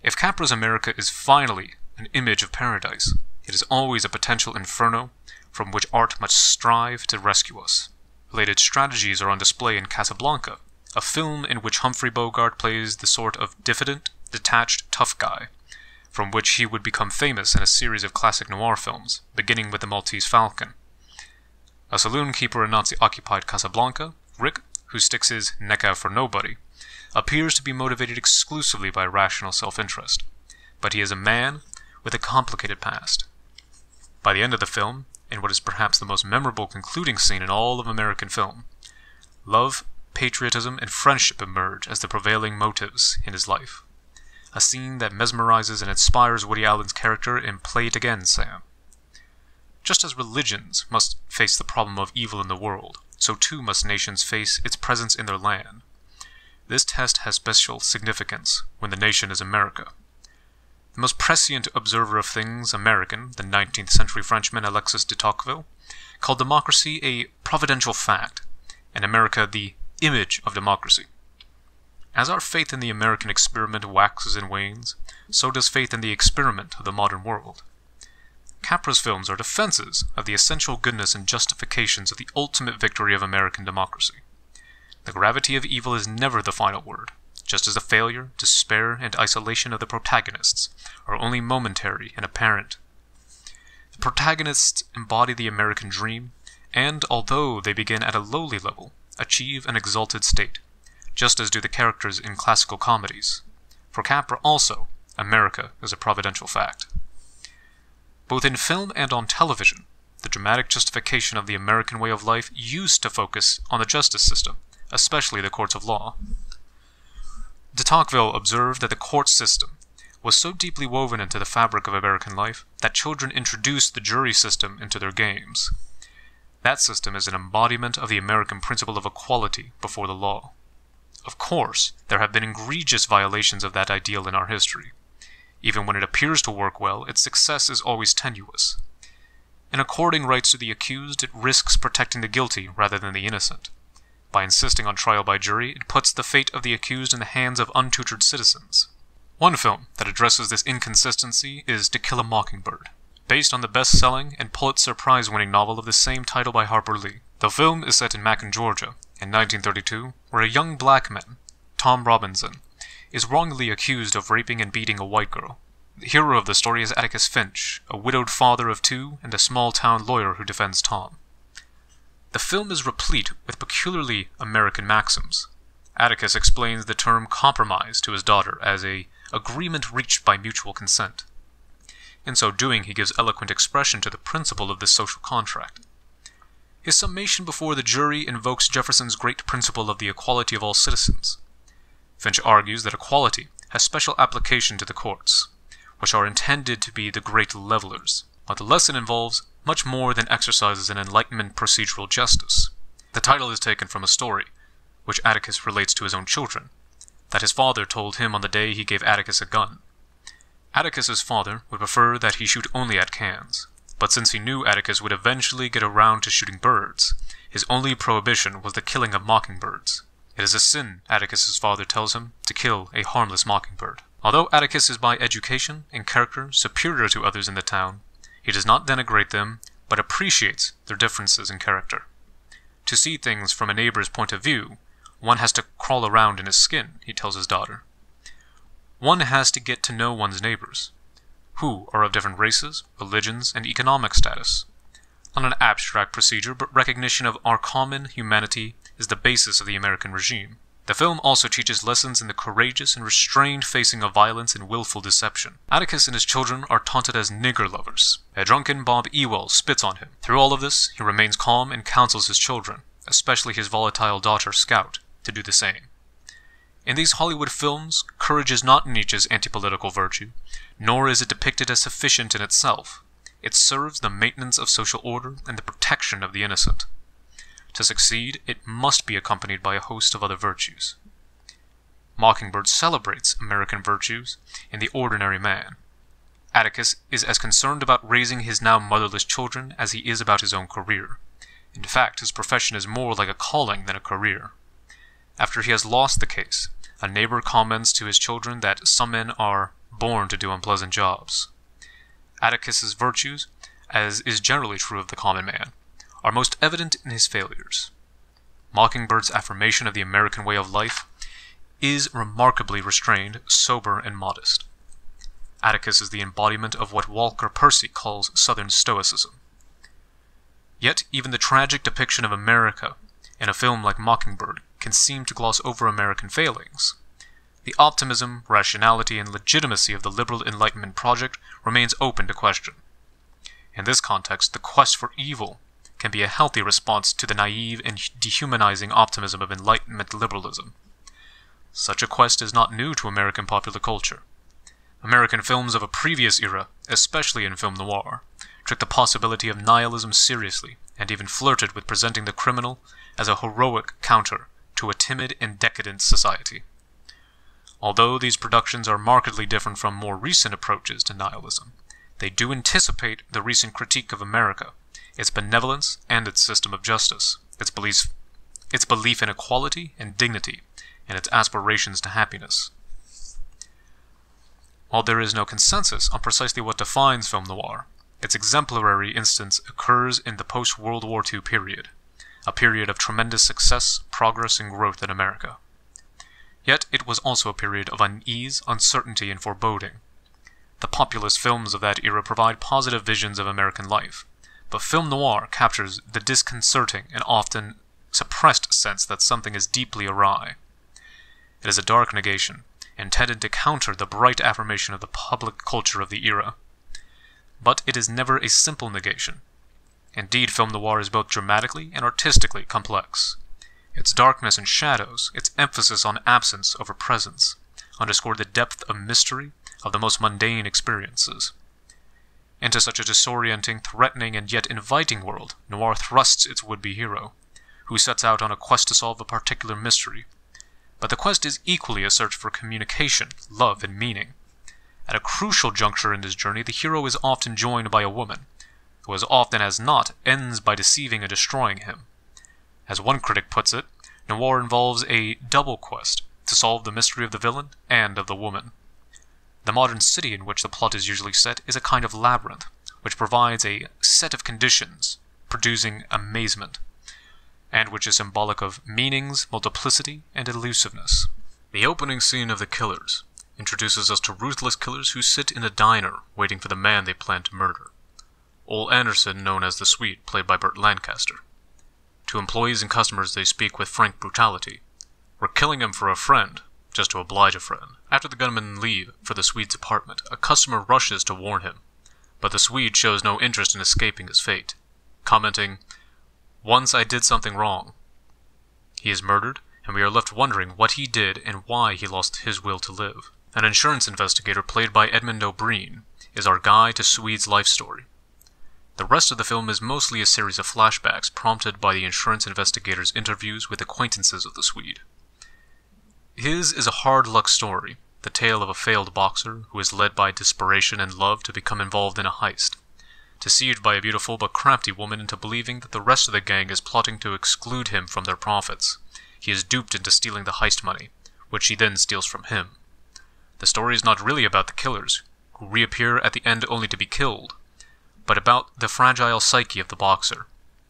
If Capra's America is finally an image of paradise, it is always a potential inferno from which art must strive to rescue us. Related strategies are on display in Casablanca, a film in which Humphrey Bogart plays the sort of diffident, detached, tough guy, from which he would become famous in a series of classic noir films, beginning with The Maltese Falcon. A saloon keeper in Nazi-occupied Casablanca, Rick, who sticks his neck out for nobody, appears to be motivated exclusively by rational self-interest, but he is a man with a complicated past. By the end of the film, in what is perhaps the most memorable concluding scene in all of American film, love, patriotism, and friendship emerge as the prevailing motives in his life. A scene that mesmerizes and inspires Woody Allen's character in Play It Again, Sam. Just as religions must face the problem of evil in the world, so too must nations face its presence in their land. This test has special significance when the nation is America. The most prescient observer of things, American, the 19th century Frenchman Alexis de Tocqueville, called democracy a providential fact, and America the image of democracy. As our faith in the American experiment waxes and wanes, so does faith in the experiment of the modern world. Capra's films are defenses of the essential goodness and justifications of the ultimate victory of American democracy. The gravity of evil is never the final word, just as the failure, despair, and isolation of the protagonists are only momentary and apparent. The protagonists embody the American dream, and although they begin at a lowly level, achieve an exalted state, just as do the characters in classical comedies. For Capra also, America is a providential fact. Both in film and on television, the dramatic justification of the American way of life used to focus on the justice system, especially the courts of law. De Tocqueville observed that the court system was so deeply woven into the fabric of American life that children introduced the jury system into their games. That system is an embodiment of the American principle of equality before the law. Of course, there have been egregious violations of that ideal in our history. Even when it appears to work well, its success is always tenuous. In according rights to the accused, it risks protecting the guilty rather than the innocent. By insisting on trial by jury, it puts the fate of the accused in the hands of untutored citizens. One film that addresses this inconsistency is To Kill a Mockingbird, based on the best-selling and Pulitzer Prize-winning novel of the same title by Harper Lee. The film is set in Macon, Georgia, in 1932, where a young black man, Tom Robinson, is wrongly accused of raping and beating a white girl. The hero of the story is Atticus Finch, a widowed father of two and a small-town lawyer who defends Tom. The film is replete with peculiarly American maxims. Atticus explains the term compromise to his daughter as a agreement reached by mutual consent. In so doing, he gives eloquent expression to the principle of this social contract. His summation before the jury invokes Jefferson's great principle of the equality of all citizens. Finch argues that equality has special application to the courts, which are intended to be the great levelers, but the lesson involves much more than exercises in Enlightenment procedural justice. The title is taken from a story, which Atticus relates to his own children, that his father told him on the day he gave Atticus a gun. Atticus's father would prefer that he shoot only at cans, but since he knew Atticus would eventually get around to shooting birds, his only prohibition was the killing of mockingbirds. It is a sin, Atticus's father tells him, to kill a harmless mockingbird. Although Atticus is by education and character superior to others in the town, he does not denigrate them, but appreciates their differences in character. To see things from a neighbor's point of view, one has to crawl around in his skin, he tells his daughter. One has to get to know one's neighbors, who are of different races, religions, and economic status. Not an abstract procedure, but recognition of our common humanity is the basis of the American regime. The film also teaches lessons in the courageous and restrained facing of violence and willful deception. Atticus and his children are taunted as nigger lovers. A drunken Bob Ewell spits on him. Through all of this, he remains calm and counsels his children, especially his volatile daughter Scout, to do the same. In these Hollywood films, courage is not Nietzsche's anti-political virtue, nor is it depicted as sufficient in itself. It serves the maintenance of social order and the protection of the innocent. To succeed, it must be accompanied by a host of other virtues. Mockingbird celebrates American virtues in the ordinary man. Atticus is as concerned about raising his now motherless children as he is about his own career. In fact, his profession is more like a calling than a career. After he has lost the case, a neighbor comments to his children that some men are born to do unpleasant jobs. Atticus's virtues, as is generally true of the common man, are most evident in his failures. Mockingbird's affirmation of the American way of life is remarkably restrained, sober, and modest. Atticus is the embodiment of what Walker Percy calls Southern Stoicism. Yet, even the tragic depiction of America in a film like Mockingbird can seem to gloss over American failings. The optimism, rationality, and legitimacy of the liberal Enlightenment project remains open to question. In this context, the quest for evil can be a healthy response to the naive and dehumanizing optimism of Enlightenment liberalism. Such a quest is not new to American popular culture. American films of a previous era, especially in film noir, took the possibility of nihilism seriously and even flirted with presenting the criminal as a heroic counter to a timid and decadent society. Although these productions are markedly different from more recent approaches to nihilism, they do anticipate the recent critique of America, its benevolence and its system of justice, its belief in equality and dignity, and its aspirations to happiness. While there is no consensus on precisely what defines film noir, its exemplary instance occurs in the post-World War II period, a period of tremendous success, progress, and growth in America. Yet it was also a period of unease, uncertainty, and foreboding. The populist films of that era provide positive visions of American life, but film noir captures the disconcerting and often suppressed sense that something is deeply awry. It is a dark negation, intended to counter the bright affirmation of the public culture of the era. But it is never a simple negation. Indeed, film noir is both dramatically and artistically complex. Its darkness and shadows, its emphasis on absence over presence, underscore the depth of mystery of the most mundane experiences. Into such a disorienting, threatening, and yet inviting world, noir thrusts its would-be hero, who sets out on a quest to solve a particular mystery. But the quest is equally a search for communication, love, and meaning. At a crucial juncture in his journey, the hero is often joined by a woman, who as often as not ends by deceiving and destroying him. As one critic puts it, noir involves a double quest to solve the mystery of the villain and of the woman. The modern city in which the plot is usually set is a kind of labyrinth, which provides a set of conditions producing amazement, and which is symbolic of meanings, multiplicity, and elusiveness. The opening scene of The Killers introduces us to ruthless killers who sit in a diner waiting for the man they plan to murder. Ole Anderson, known as the Swede, played by Burt Lancaster. To employees and customers they speak with frank brutality. "We're killing him for a friend, just to oblige a friend." After the gunmen leave for the Swede's apartment, a customer rushes to warn him, but the Swede shows no interest in escaping his fate, commenting, "Once I did something wrong." He is murdered, and we are left wondering what he did and why he lost his will to live. An insurance investigator played by Edmund O'Brien is our guide to Swede's life story. The rest of the film is mostly a series of flashbacks prompted by the insurance investigator's interviews with acquaintances of the Swede. His is a hard-luck story, the tale of a failed boxer who is led by desperation and love to become involved in a heist, deceived by a beautiful but crafty woman into believing that the rest of the gang is plotting to exclude him from their profits. He is duped into stealing the heist money, which she then steals from him. The story is not really about the killers, who reappear at the end only to be killed, but about the fragile psyche of the boxer,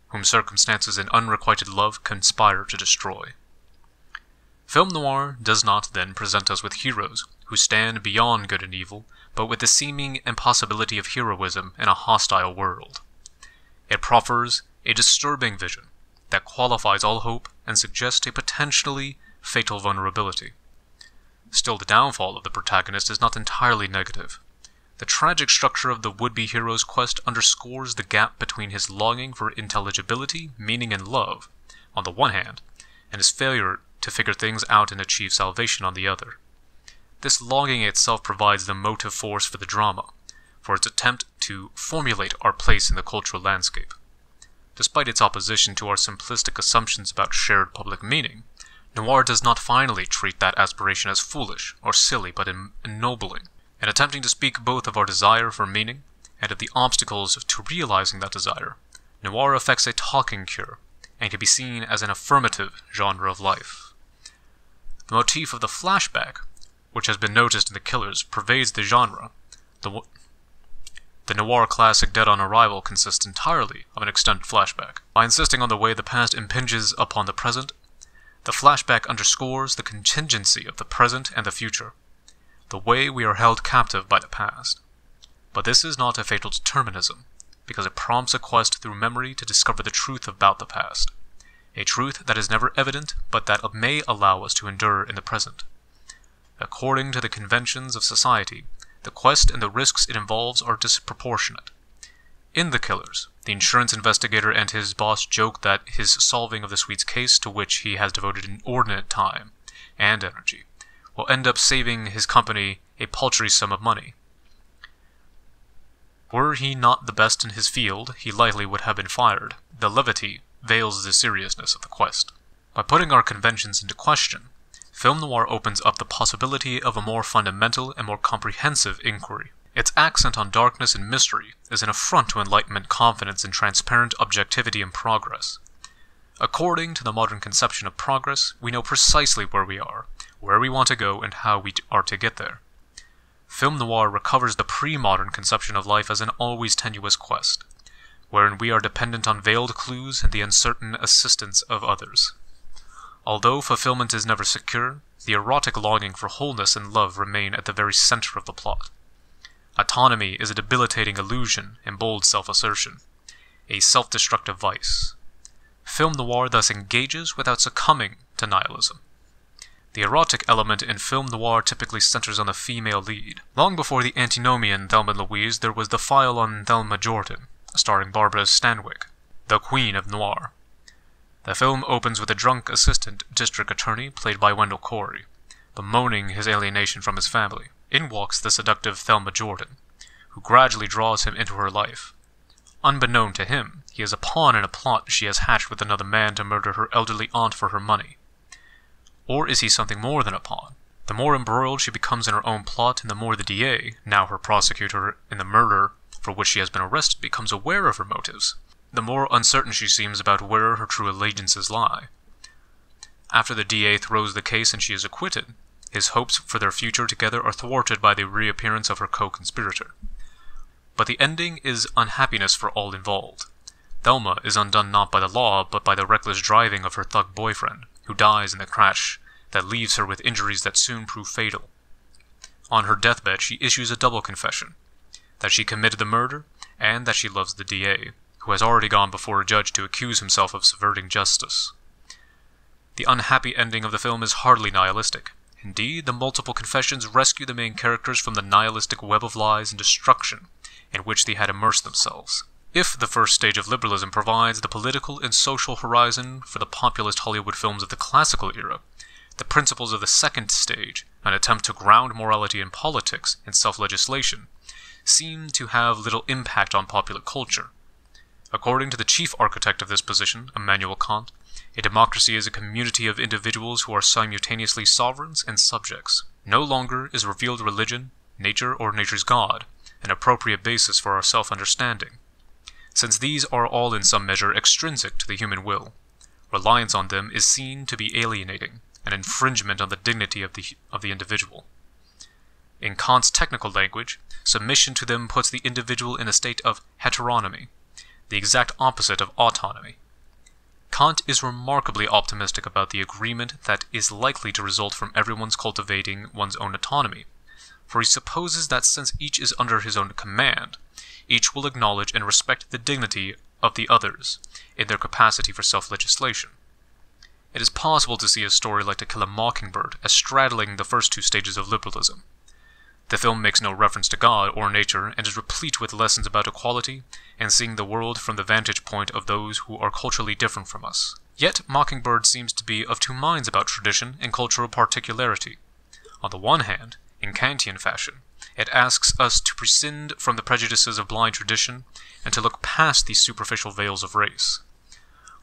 whom circumstances and unrequited love conspire to destroy. Film noir does not, then, present us with heroes who stand beyond good and evil, but with the seeming impossibility of heroism in a hostile world. It proffers a disturbing vision that qualifies all hope and suggests a potentially fatal vulnerability. Still, the downfall of the protagonist is not entirely negative. The tragic structure of the would-be hero's quest underscores the gap between his longing for intelligibility, meaning, and love, on the one hand, and his failure to figure things out and achieve salvation on the other. This longing itself provides the motive force for the drama, for its attempt to formulate our place in the cultural landscape. Despite its opposition to our simplistic assumptions about shared public meaning, noir does not finally treat that aspiration as foolish or silly, but ennobling. In attempting to speak both of our desire for meaning and of the obstacles to realizing that desire, noir affects a talking cure and can be seen as an affirmative genre of life. The motif of the flashback, which has been noticed in The Killers, pervades the genre. The noir classic Dead on Arrival consists entirely of an extended flashback. By insisting on the way the past impinges upon the present, the flashback underscores the contingency of the present and the future, the way we are held captive by the past. But this is not a fatal determinism, because it prompts a quest through memory to discover the truth about the past, a truth that is never evident but that may allow us to endure in the present. According to the conventions of society, the quest and the risks it involves are disproportionate. In The Killers, the insurance investigator and his boss joke that his solving of the Swede's case, to which he has devoted inordinate time and energy, will end up saving his company a paltry sum of money. Were he not the best in his field, he likely would have been fired. The levity veils the seriousness of the quest. By putting our conventions into question, film noir opens up the possibility of a more fundamental and more comprehensive inquiry. Its accent on darkness and mystery is an affront to Enlightenment confidence in transparent objectivity and progress. According to the modern conception of progress, we know precisely where we are, where we want to go, and how we are to get there. Film noir recovers the pre-modern conception of life as an always tenuous quest, wherein we are dependent on veiled clues and the uncertain assistance of others. Although fulfillment is never secure, the erotic longing for wholeness and love remain at the very center of the plot. Autonomy is a debilitating illusion and bold self-assertion, a self-destructive vice. Film noir thus engages without succumbing to nihilism. The erotic element in film noir typically centers on the female lead. Long before the antinomian Thelma and Louise, there was The File on Thelma Jordan, starring Barbara Stanwyck, the Queen of Noir. The film opens with a drunk assistant district attorney, played by Wendell Corey, bemoaning his alienation from his family. In walks the seductive Thelma Jordan, who gradually draws him into her life. Unbeknown to him, he is a pawn in a plot she has hatched with another man to murder her elderly aunt for her money. Or is he something more than a pawn? The more embroiled she becomes in her own plot, and the more the DA, now her prosecutor in the murder for which she has been arrested, becomes aware of her motives, the more uncertain she seems about where her true allegiances lie. After the DA throws the case and she is acquitted, his hopes for their future together are thwarted by the reappearance of her co-conspirator. But the ending is unhappiness for all involved. Thelma is undone not by the law, but by the reckless driving of her thug boyfriend, who dies in the crash that leaves her with injuries that soon prove fatal. On her deathbed, she issues a double confession, that she committed the murder, and that she loves the DA, who has already gone before a judge to accuse himself of subverting justice. The unhappy ending of the film is hardly nihilistic. Indeed, the multiple confessions rescue the main characters from the nihilistic web of lies and destruction in which they had immersed themselves. If the first stage of liberalism provides the political and social horizon for the populist Hollywood films of the classical era, the principles of the second stage, an attempt to ground morality in politics and self-legislation, seem to have little impact on popular culture. According to the chief architect of this position, Immanuel Kant, a democracy is a community of individuals who are simultaneously sovereigns and subjects. No longer is revealed religion, nature, or nature's God an appropriate basis for our self-understanding, since these are all in some measure extrinsic to the human will. Reliance on them is seen to be alienating, an infringement on the dignity of the individual. In Kant's technical language, submission to them puts the individual in a state of heteronomy, the exact opposite of autonomy. Kant is remarkably optimistic about the agreement that is likely to result from everyone's cultivating one's own autonomy, for he supposes that since each is under his own command, each will acknowledge and respect the dignity of the others in their capacity for self-legislation. It is possible to see a story like To Kill a Mockingbird as straddling the first two stages of liberalism. The film makes no reference to God or nature and is replete with lessons about equality and seeing the world from the vantage point of those who are culturally different from us. Yet Mockingbird seems to be of two minds about tradition and cultural particularity. On the one hand, in Kantian fashion, it asks us to prescind from the prejudices of blind tradition and to look past these superficial veils of race.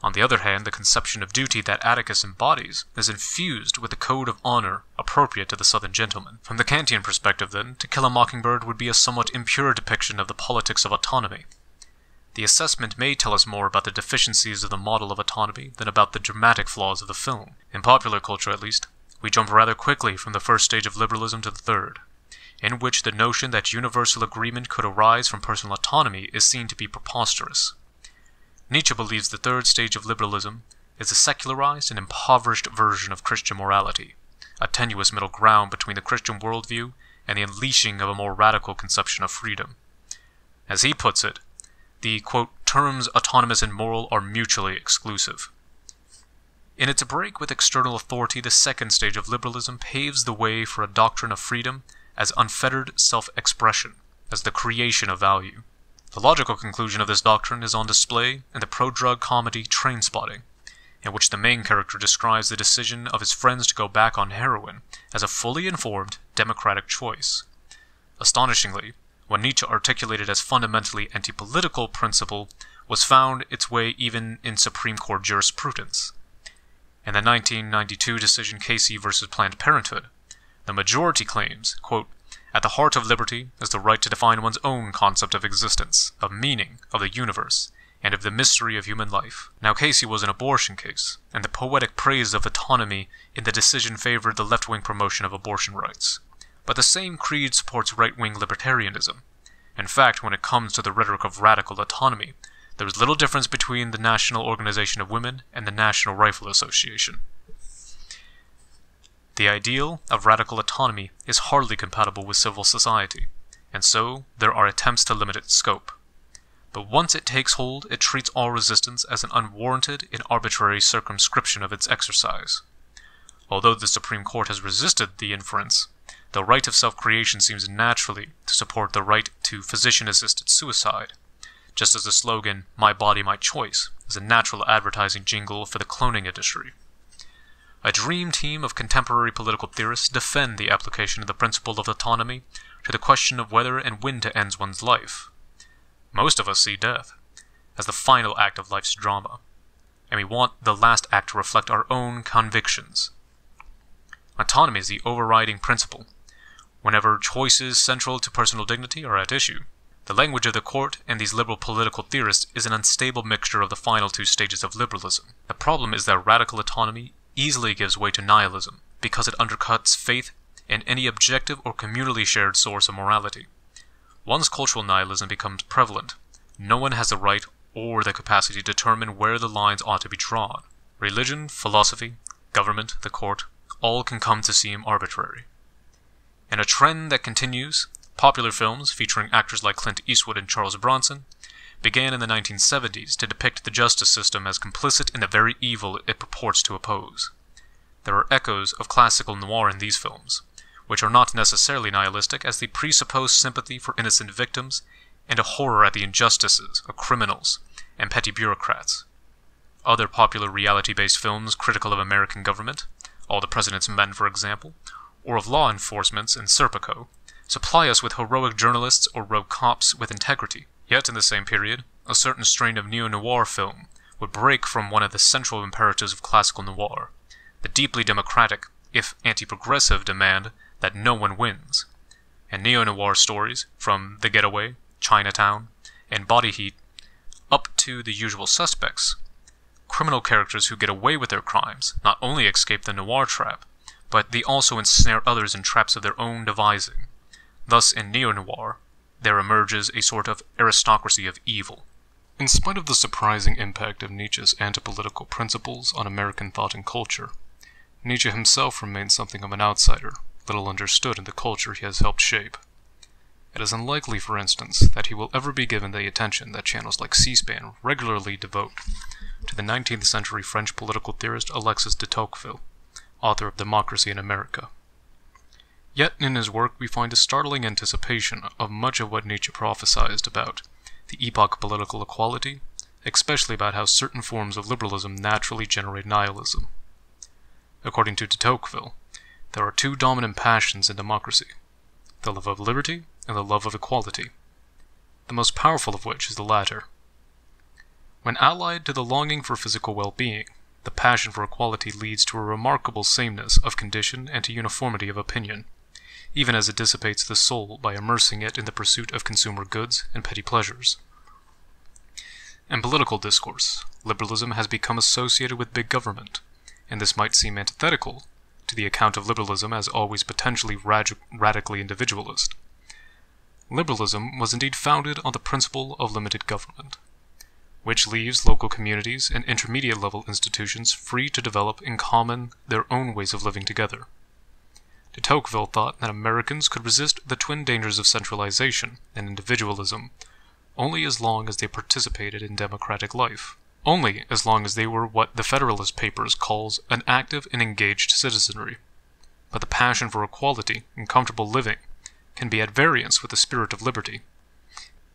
On the other hand, the conception of duty that Atticus embodies is infused with the code of honor appropriate to the Southern gentleman. From the Kantian perspective, then, To Kill a Mockingbird would be a somewhat impure depiction of the politics of autonomy. The assessment may tell us more about the deficiencies of the model of autonomy than about the dramatic flaws of the film. In popular culture, at least, we jump rather quickly from the first stage of liberalism to the third, in which the notion that universal agreement could arise from personal autonomy is seen to be preposterous. Nietzsche believes the third stage of liberalism is a secularized and impoverished version of Christian morality, a tenuous middle ground between the Christian worldview and the unleashing of a more radical conception of freedom. As he puts it, the, quote, terms autonomous and moral are mutually exclusive. In its break with external authority, the second stage of liberalism paves the way for a doctrine of freedom as unfettered self-expression, as the creation of value. The logical conclusion of this doctrine is on display in the pro-drug comedy Trainspotting, in which the main character describes the decision of his friends to go back on heroin as a fully informed, democratic choice. Astonishingly, what Nietzsche articulated as fundamentally anti-political principle was found its way even in Supreme Court jurisprudence. In the 1992 decision Casey v. Planned Parenthood, the majority claims, quote, at the heart of liberty is the right to define one's own concept of existence, of meaning, of the universe, and of the mystery of human life. Now Casey was an abortion case, and the poetic praise of autonomy in the decision favored the left-wing promotion of abortion rights. But the same creed supports right-wing libertarianism. In fact, when it comes to the rhetoric of radical autonomy, there is little difference between the National Organization of Women and the National Rifle Association. The ideal of radical autonomy is hardly compatible with civil society, and so there are attempts to limit its scope. But once it takes hold, it treats all resistance as an unwarranted and arbitrary circumscription of its exercise. Although the Supreme Court has resisted the inference, the right of self-creation seems naturally to support the right to physician-assisted suicide, just as the slogan, "My body, my choice," is a natural advertising jingle for the cloning industry. A dream team of contemporary political theorists defend the application of the principle of autonomy to the question of whether and when to end one's life. Most of us see death as the final act of life's drama, and we want the last act to reflect our own convictions. Autonomy is the overriding principle whenever choices central to personal dignity are at issue. The language of the court and these liberal political theorists is an unstable mixture of the final two stages of liberalism. The problem is that radical autonomy easily gives way to nihilism, because it undercuts faith in any objective or communally shared source of morality. Once cultural nihilism becomes prevalent, no one has the right or the capacity to determine where the lines ought to be drawn. Religion, philosophy, government, the court, all can come to seem arbitrary. In a trend that continues, popular films featuring actors like Clint Eastwood and Charles Bronson began in the 1970s to depict the justice system as complicit in the very evil it purports to oppose. There are echoes of classical noir in these films, which are not necessarily nihilistic as they presuppose sympathy for innocent victims and a horror at the injustices of criminals and petty bureaucrats. Other popular reality-based films critical of American government, All the President's Men for example, or of law enforcements in Serpico, supply us with heroic journalists or rogue cops with integrity. Yet in the same period, a certain strain of neo-noir film would break from one of the central imperatives of classical noir, the deeply democratic, if anti-progressive, demand that no one wins. And neo-noir stories, from The Getaway, Chinatown, and Body Heat, up to The Usual Suspects, criminal characters who get away with their crimes not only escape the noir trap, but they also ensnare others in traps of their own devising. Thus, in neo-noir, there emerges a sort of aristocracy of evil. In spite of the surprising impact of Nietzsche's anti-political principles on American thought and culture, Nietzsche himself remains something of an outsider, little understood in the culture he has helped shape. It is unlikely, for instance, that he will ever be given the attention that channels like C-SPAN regularly devote to the 19th century French political theorist Alexis de Tocqueville, author of Democracy in America. Yet in his work we find a startling anticipation of much of what Nietzsche prophesied about the epoch of political equality, especially about how certain forms of liberalism naturally generate nihilism. According to de Tocqueville, there are two dominant passions in democracy, the love of liberty and the love of equality, the most powerful of which is the latter. When allied to the longing for physical well-being, the passion for equality leads to a remarkable sameness of condition and to uniformity of opinion, even as it dissipates the soul by immersing it in the pursuit of consumer goods and petty pleasures. In political discourse, liberalism has become associated with big government, and this might seem antithetical to the account of liberalism as always potentially radically individualist. Liberalism was indeed founded on the principle of limited government, which leaves local communities and intermediate-level institutions free to develop in common their own ways of living together. De Tocqueville thought that Americans could resist the twin dangers of centralization and individualism only as long as they participated in democratic life, only as long as they were what the Federalist Papers calls an active and engaged citizenry. But the passion for equality and comfortable living can be at variance with the spirit of liberty.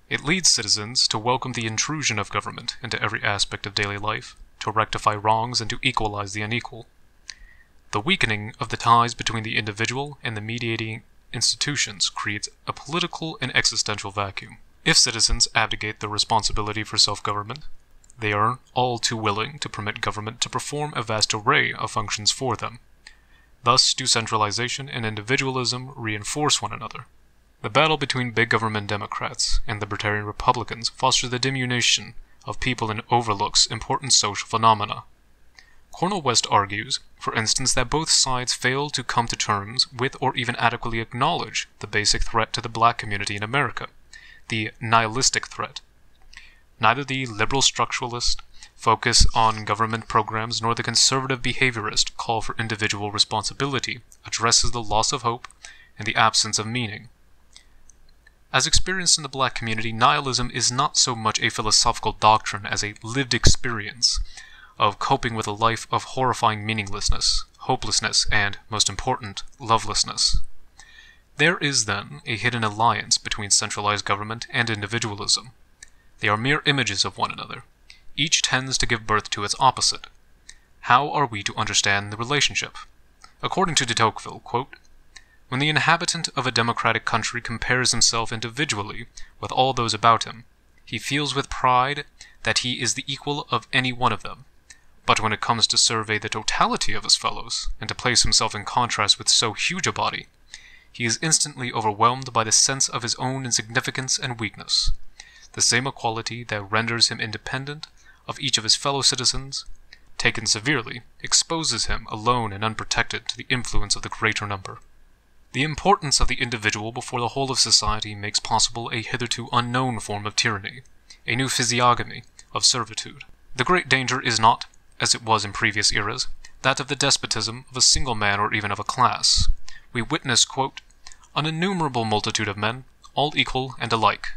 It leads citizens to welcome the intrusion of government into every aspect of daily life, to rectify wrongs and to equalize the unequal. The weakening of the ties between the individual and the mediating institutions creates a political and existential vacuum. If citizens abdicate their responsibility for self-government, they are all too willing to permit government to perform a vast array of functions for them. Thus do centralization and individualism reinforce one another. The battle between big government Democrats and libertarian Republicans fosters the diminution of people and overlooks important social phenomena. Cornel West argues, for instance, that both sides fail to come to terms with or even adequately acknowledge the basic threat to the black community in America, the nihilistic threat. Neither the liberal structuralist focus on government programs nor the conservative behaviorist call for individual responsibility addresses the loss of hope and the absence of meaning. As experienced in the black community, nihilism is not so much a philosophical doctrine as a lived experience of coping with a life of horrifying meaninglessness, hopelessness, and, most important, lovelessness. There is, then, a hidden alliance between centralized government and individualism. They are mere images of one another. Each tends to give birth to its opposite. How are we to understand the relationship? According to de Tocqueville, quote, "When the inhabitant of a democratic country compares himself individually with all those about him, he feels with pride that he is the equal of any one of them. But when it comes to survey the totality of his fellows, and to place himself in contrast with so huge a body, he is instantly overwhelmed by the sense of his own insignificance and weakness. The same equality that renders him independent of each of his fellow citizens, taken severely, exposes him alone and unprotected to the influence of the greater number. The importance of the individual before the whole of society makes possible a hitherto unknown form of tyranny, a new physiognomy of servitude. The great danger is not, as it was in previous eras, that of the despotism of a single man or even of a class. We witness, quote, an innumerable multitude of men, all equal and alike,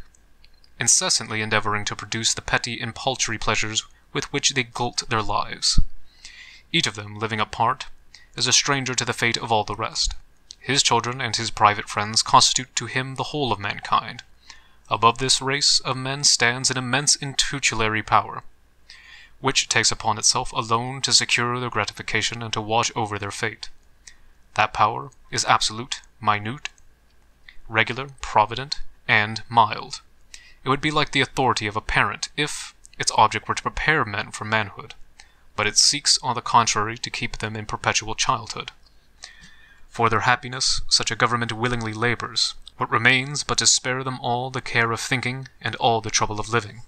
incessantly endeavoring to produce the petty and paltry pleasures with which they gilt their lives. Each of them, living apart, is a stranger to the fate of all the rest. His children and his private friends constitute to him the whole of mankind. Above this race of men stands an immense tutelary power, which takes upon itself alone to secure their gratification and to watch over their fate. That power is absolute, minute, regular, provident, and mild. It would be like the authority of a parent if its object were to prepare men for manhood, but it seeks, on the contrary, to keep them in perpetual childhood. For their happiness, such a government willingly labors. What remains but to spare them all the care of thinking and all the trouble of living?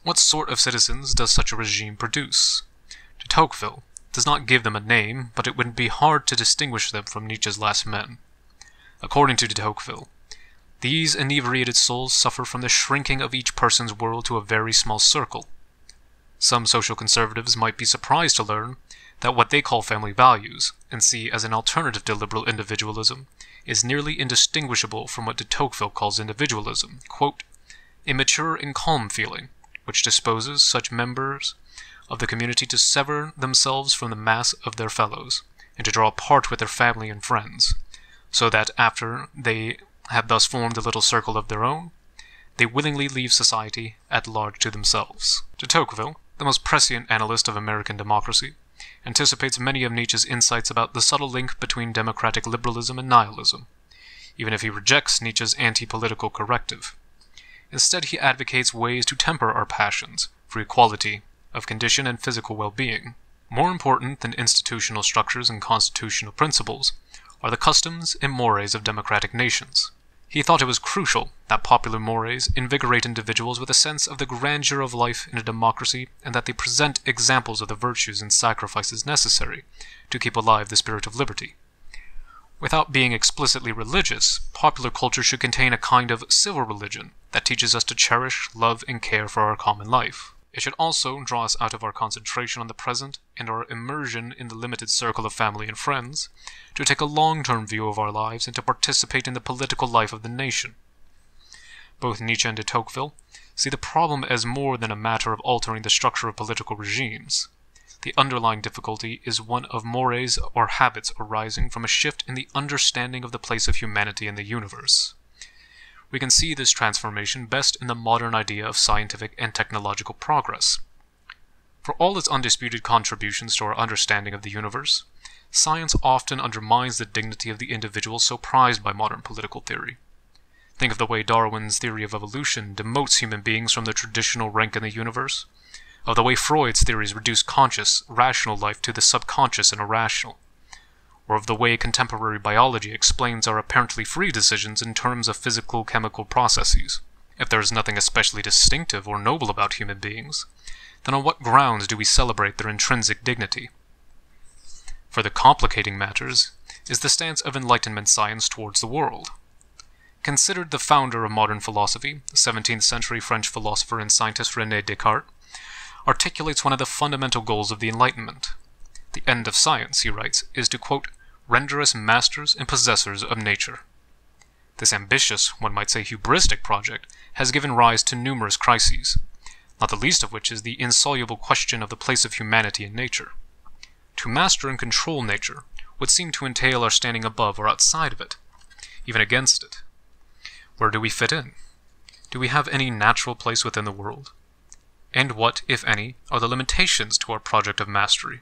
What sort of citizens does such a regime produce? De Tocqueville does not give them a name, but it would be hard to distinguish them from Nietzsche's last men. According to de Tocqueville, these inebriated souls suffer from the shrinking of each person's world to a very small circle. Some social conservatives might be surprised to learn that what they call family values, and see as an alternative to liberal individualism, is nearly indistinguishable from what de Tocqueville calls individualism, quote, a mature and calm feeling, which disposes such members of the community to sever themselves from the mass of their fellows, and to draw apart with their family and friends, so that after they have thus formed a little circle of their own, they willingly leave society at large to themselves. De Tocqueville, the most prescient analyst of American democracy, anticipates many of Nietzsche's insights about the subtle link between democratic liberalism and nihilism, even if he rejects Nietzsche's anti-political corrective. Instead, he advocates ways to temper our passions for equality of condition and physical well-being. More important than institutional structures and constitutional principles are the customs and mores of democratic nations. He thought it was crucial that popular mores invigorate individuals with a sense of the grandeur of life in a democracy, and that they present examples of the virtues and sacrifices necessary to keep alive the spirit of liberty. Without being explicitly religious, popular culture should contain a kind of civil religion that teaches us to cherish, love, and care for our common life. It should also draw us out of our concentration on the present and our immersion in the limited circle of family and friends, to take a long-term view of our lives and to participate in the political life of the nation. Both Nietzsche and de Tocqueville see the problem as more than a matter of altering the structure of political regimes. The underlying difficulty is one of mores or habits arising from a shift in the understanding of the place of humanity in the universe. We can see this transformation best in the modern idea of scientific and technological progress. For all its undisputed contributions to our understanding of the universe, science often undermines the dignity of the individual so prized by modern political theory. Think of the way Darwin's theory of evolution demotes human beings from their traditional rank in the universe, of the way Freud's theories reduce conscious, rational life to the subconscious and irrational, or of the way contemporary biology explains our apparently free decisions in terms of physical-chemical processes. If there is nothing especially distinctive or noble about human beings, then on what grounds do we celebrate their intrinsic dignity? Further complicating matters is the stance of Enlightenment science towards the world. Considered the founder of modern philosophy, the 17th century French philosopher and scientist René Descartes articulates one of the fundamental goals of the Enlightenment. The end of science, he writes, is to, quote, render us masters and possessors of nature. This ambitious, one might say hubristic project has given rise to numerous crises, not the least of which is the insoluble question of the place of humanity in nature. To master and control nature would seem to entail our standing above or outside of it, even against it. Where do we fit in? Do we have any natural place within the world? And what, if any, are the limitations to our project of mastery?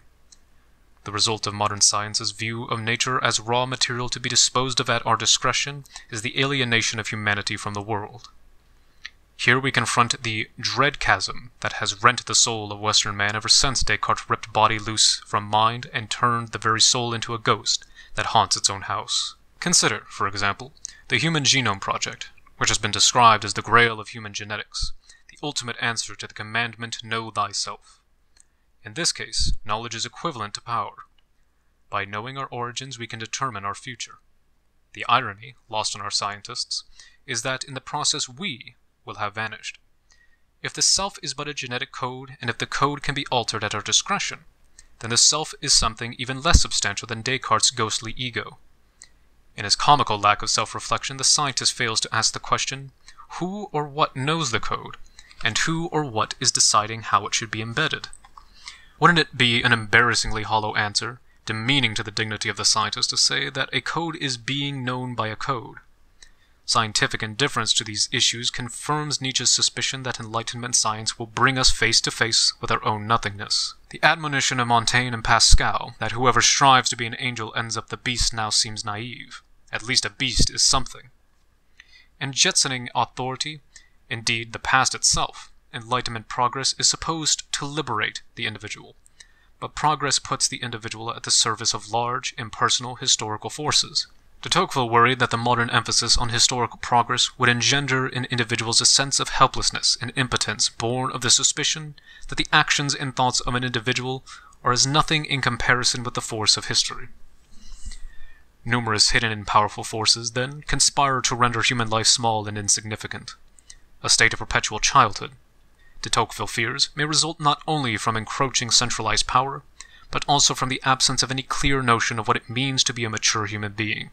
The result of modern science's view of nature as raw material to be disposed of at our discretion is the alienation of humanity from the world. Here we confront the dread chasm that has rent the soul of Western man ever since Descartes ripped body loose from mind and turned the very soul into a ghost that haunts its own house. Consider, for example, the Human Genome Project, which has been described as the grail of human genetics, the ultimate answer to the commandment, know thyself. In this case, knowledge is equivalent to power. By knowing our origins, we can determine our future. The irony, lost on our scientists, is that in the process we will have vanished. If the self is but a genetic code, and if the code can be altered at our discretion, then the self is something even less substantial than Descartes' ghostly ego. In his comical lack of self-reflection, the scientist fails to ask the question, who or what knows the code, and who or what is deciding how it should be embedded? Wouldn't it be an embarrassingly hollow answer, demeaning to the dignity of the scientist, to say that a code is being known by a code? Scientific indifference to these issues confirms Nietzsche's suspicion that Enlightenment science will bring us face to face with our own nothingness. The admonition of Montaigne and Pascal, that whoever strives to be an angel ends up the beast, now seems naive. At least a beast is something. In jetsoning authority, indeed the past itself, Enlightenment progress is supposed to liberate the individual. But progress puts the individual at the service of large, impersonal historical forces. De Tocqueville worried that the modern emphasis on historical progress would engender in individuals a sense of helplessness and impotence born of the suspicion that the actions and thoughts of an individual are as nothing in comparison with the force of history. Numerous hidden and powerful forces, then, conspire to render human life small and insignificant. A state of perpetual childhood, de Tocqueville fears, may result not only from encroaching centralized power, but also from the absence of any clear notion of what it means to be a mature human being.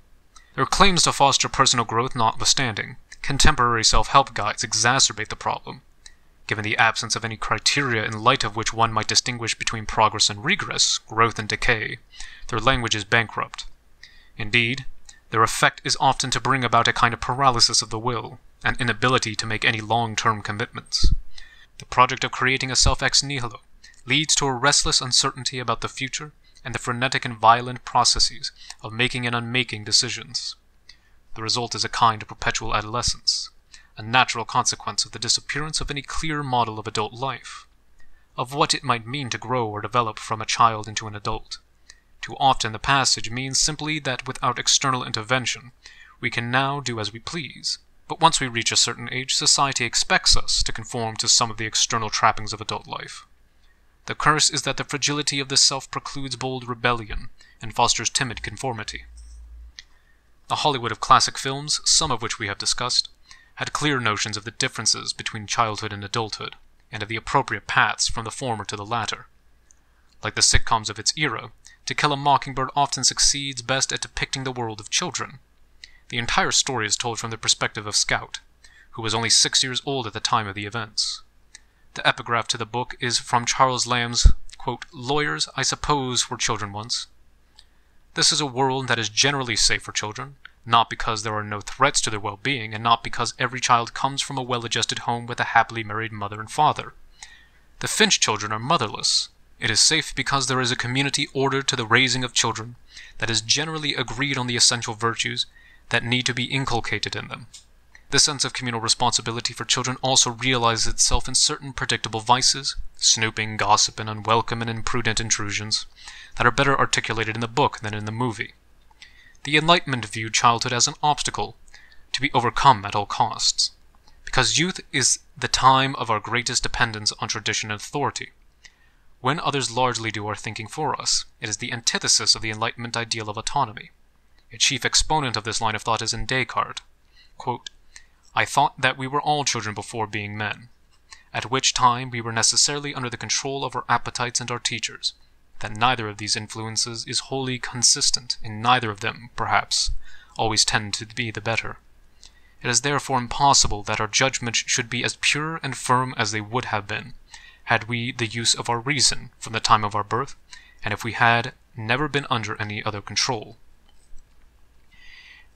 Their claims to foster personal growth notwithstanding, contemporary self-help guides exacerbate the problem. Given the absence of any criteria in light of which one might distinguish between progress and regress, growth and decay, their language is bankrupt. Indeed, their effect is often to bring about a kind of paralysis of the will, an inability to make any long-term commitments. The project of creating a self ex nihilo leads to a restless uncertainty about the future and the frenetic and violent processes of making and unmaking decisions. The result is a kind of perpetual adolescence, a natural consequence of the disappearance of any clear model of adult life, of what it might mean to grow or develop from a child into an adult. Too often the passage means simply that without external intervention, we can now do as we please. But once we reach a certain age, society expects us to conform to some of the external trappings of adult life. The curse is that the fragility of the self precludes bold rebellion and fosters timid conformity. The Hollywood of classic films, some of which we have discussed, had clear notions of the differences between childhood and adulthood, and of the appropriate paths from the former to the latter. Like the sitcoms of its era, To Kill a Mockingbird often succeeds best at depicting the world of children. The entire story is told from the perspective of Scout, who was only 6 years old at the time of the events. The epigraph to the book is from Charles Lamb's, quote, "Lawyers, I suppose, were children once." This is a world that is generally safe for children, not because there are no threats to their well-being, and not because every child comes from a well-adjusted home with a happily married mother and father. The Finch children are motherless. It is safe because there is a community ordered to the raising of children that is generally agreed on the essential virtues that need to be inculcated in them. The sense of communal responsibility for children also realizes itself in certain predictable vices, snooping, gossip, and unwelcome and imprudent intrusions, that are better articulated in the book than in the movie. The Enlightenment viewed childhood as an obstacle to be overcome at all costs, because youth is the time of our greatest dependence on tradition and authority. When others largely do our thinking for us, it is the antithesis of the Enlightenment ideal of autonomy. A chief exponent of this line of thought is in Descartes. Quote, "I thought that we were all children before being men, at which time we were necessarily under the control of our appetites and our teachers, that neither of these influences is wholly consistent, and neither of them, perhaps, always tend to be the better. It is therefore impossible that our judgments should be as pure and firm as they would have been, had we the use of our reason from the time of our birth, and if we had never been under any other control."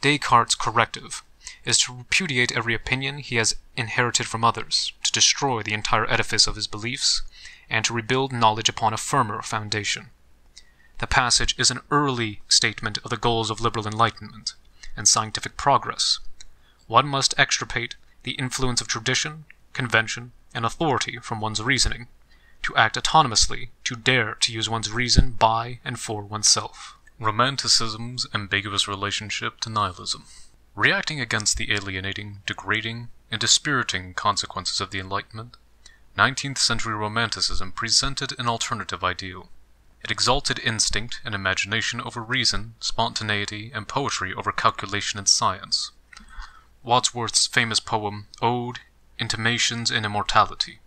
Descartes' corrective is to repudiate every opinion he has inherited from others, to destroy the entire edifice of his beliefs, and to rebuild knowledge upon a firmer foundation. The passage is an early statement of the goals of liberal enlightenment and scientific progress. One must extirpate the influence of tradition, convention, and authority from one's reasoning, to act autonomously, to dare to use one's reason by and for oneself. Romanticism's ambiguous relationship to nihilism. Reacting against the alienating, degrading, and dispiriting consequences of the Enlightenment, 19th century Romanticism presented an alternative ideal. It exalted instinct and imagination over reason, spontaneity, and poetry over calculation and science. Wordsworth's famous poem, Ode, Intimations in Immortality,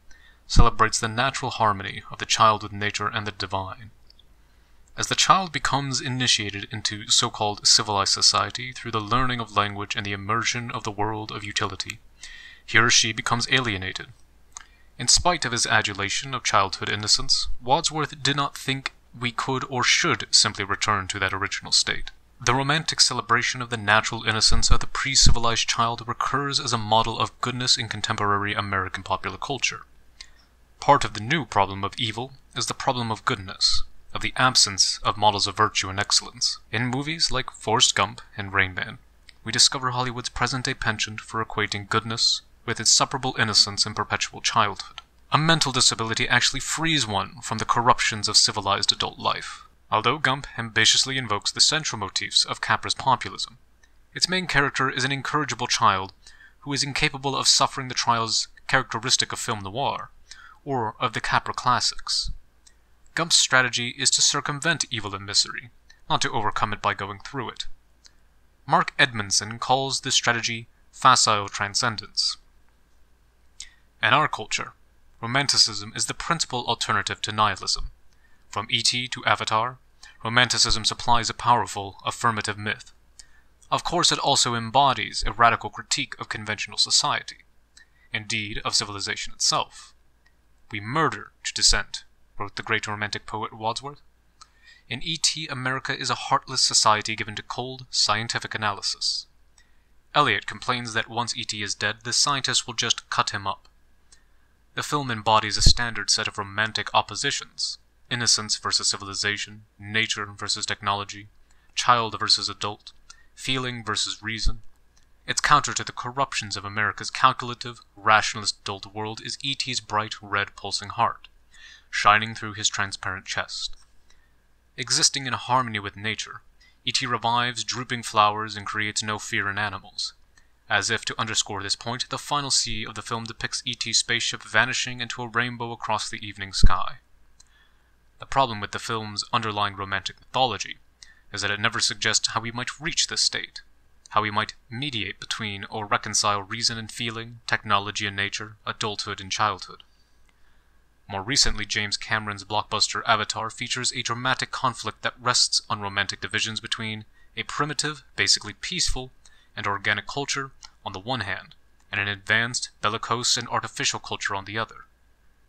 celebrates the natural harmony of the child with nature and the divine. As the child becomes initiated into so-called civilized society through the learning of language and the immersion of the world of utility, he or she becomes alienated. In spite of his adulation of childhood innocence, Wordsworth did not think we could or should simply return to that original state. The romantic celebration of the natural innocence of the pre-civilized child recurs as a model of goodness in contemporary American popular culture. Part of the new problem of evil is the problem of goodness, of the absence of models of virtue and excellence. In movies like Forrest Gump and Rain Man, we discover Hollywood's present-day penchant for equating goodness with inseparable innocence and perpetual childhood. A mental disability actually frees one from the corruptions of civilized adult life. Although Gump ambitiously invokes the central motifs of Capra's populism, its main character is an incorrigible child who is incapable of suffering the trials characteristic of film noir, or of the Capra classics. Gump's strategy is to circumvent evil and misery, not to overcome it by going through it. Mark Edmondson calls this strategy facile transcendence. In our culture, Romanticism is the principal alternative to nihilism. From E.T. to Avatar, Romanticism supplies a powerful, affirmative myth. Of course, it also embodies a radical critique of conventional society, indeed of civilization itself. "We murder to dissent," wrote the great Romantic poet Wordsworth. In E.T., America is a heartless society given to cold, scientific analysis. Eliot complains that once E.T. is dead, the scientists will just cut him up. The film embodies a standard set of romantic oppositions: innocence versus civilization, nature versus technology, child versus adult, feeling versus reason. Its counter to the corruptions of America's calculative, rationalist dulled world is E.T.'s bright red pulsing heart, shining through his transparent chest. Existing in harmony with nature, E.T. revives drooping flowers and creates no fear in animals. As if to underscore this point, the final scene of the film depicts E.T.'s spaceship vanishing into a rainbow across the evening sky. The problem with the film's underlying romantic mythology is that it never suggests how we might reach this state, how we might mediate between or reconcile reason and feeling, technology and nature, adulthood and childhood. More recently, James Cameron's blockbuster Avatar features a dramatic conflict that rests on romantic divisions between a primitive, basically peaceful, and organic culture on the one hand, and an advanced, bellicose, and artificial culture on the other.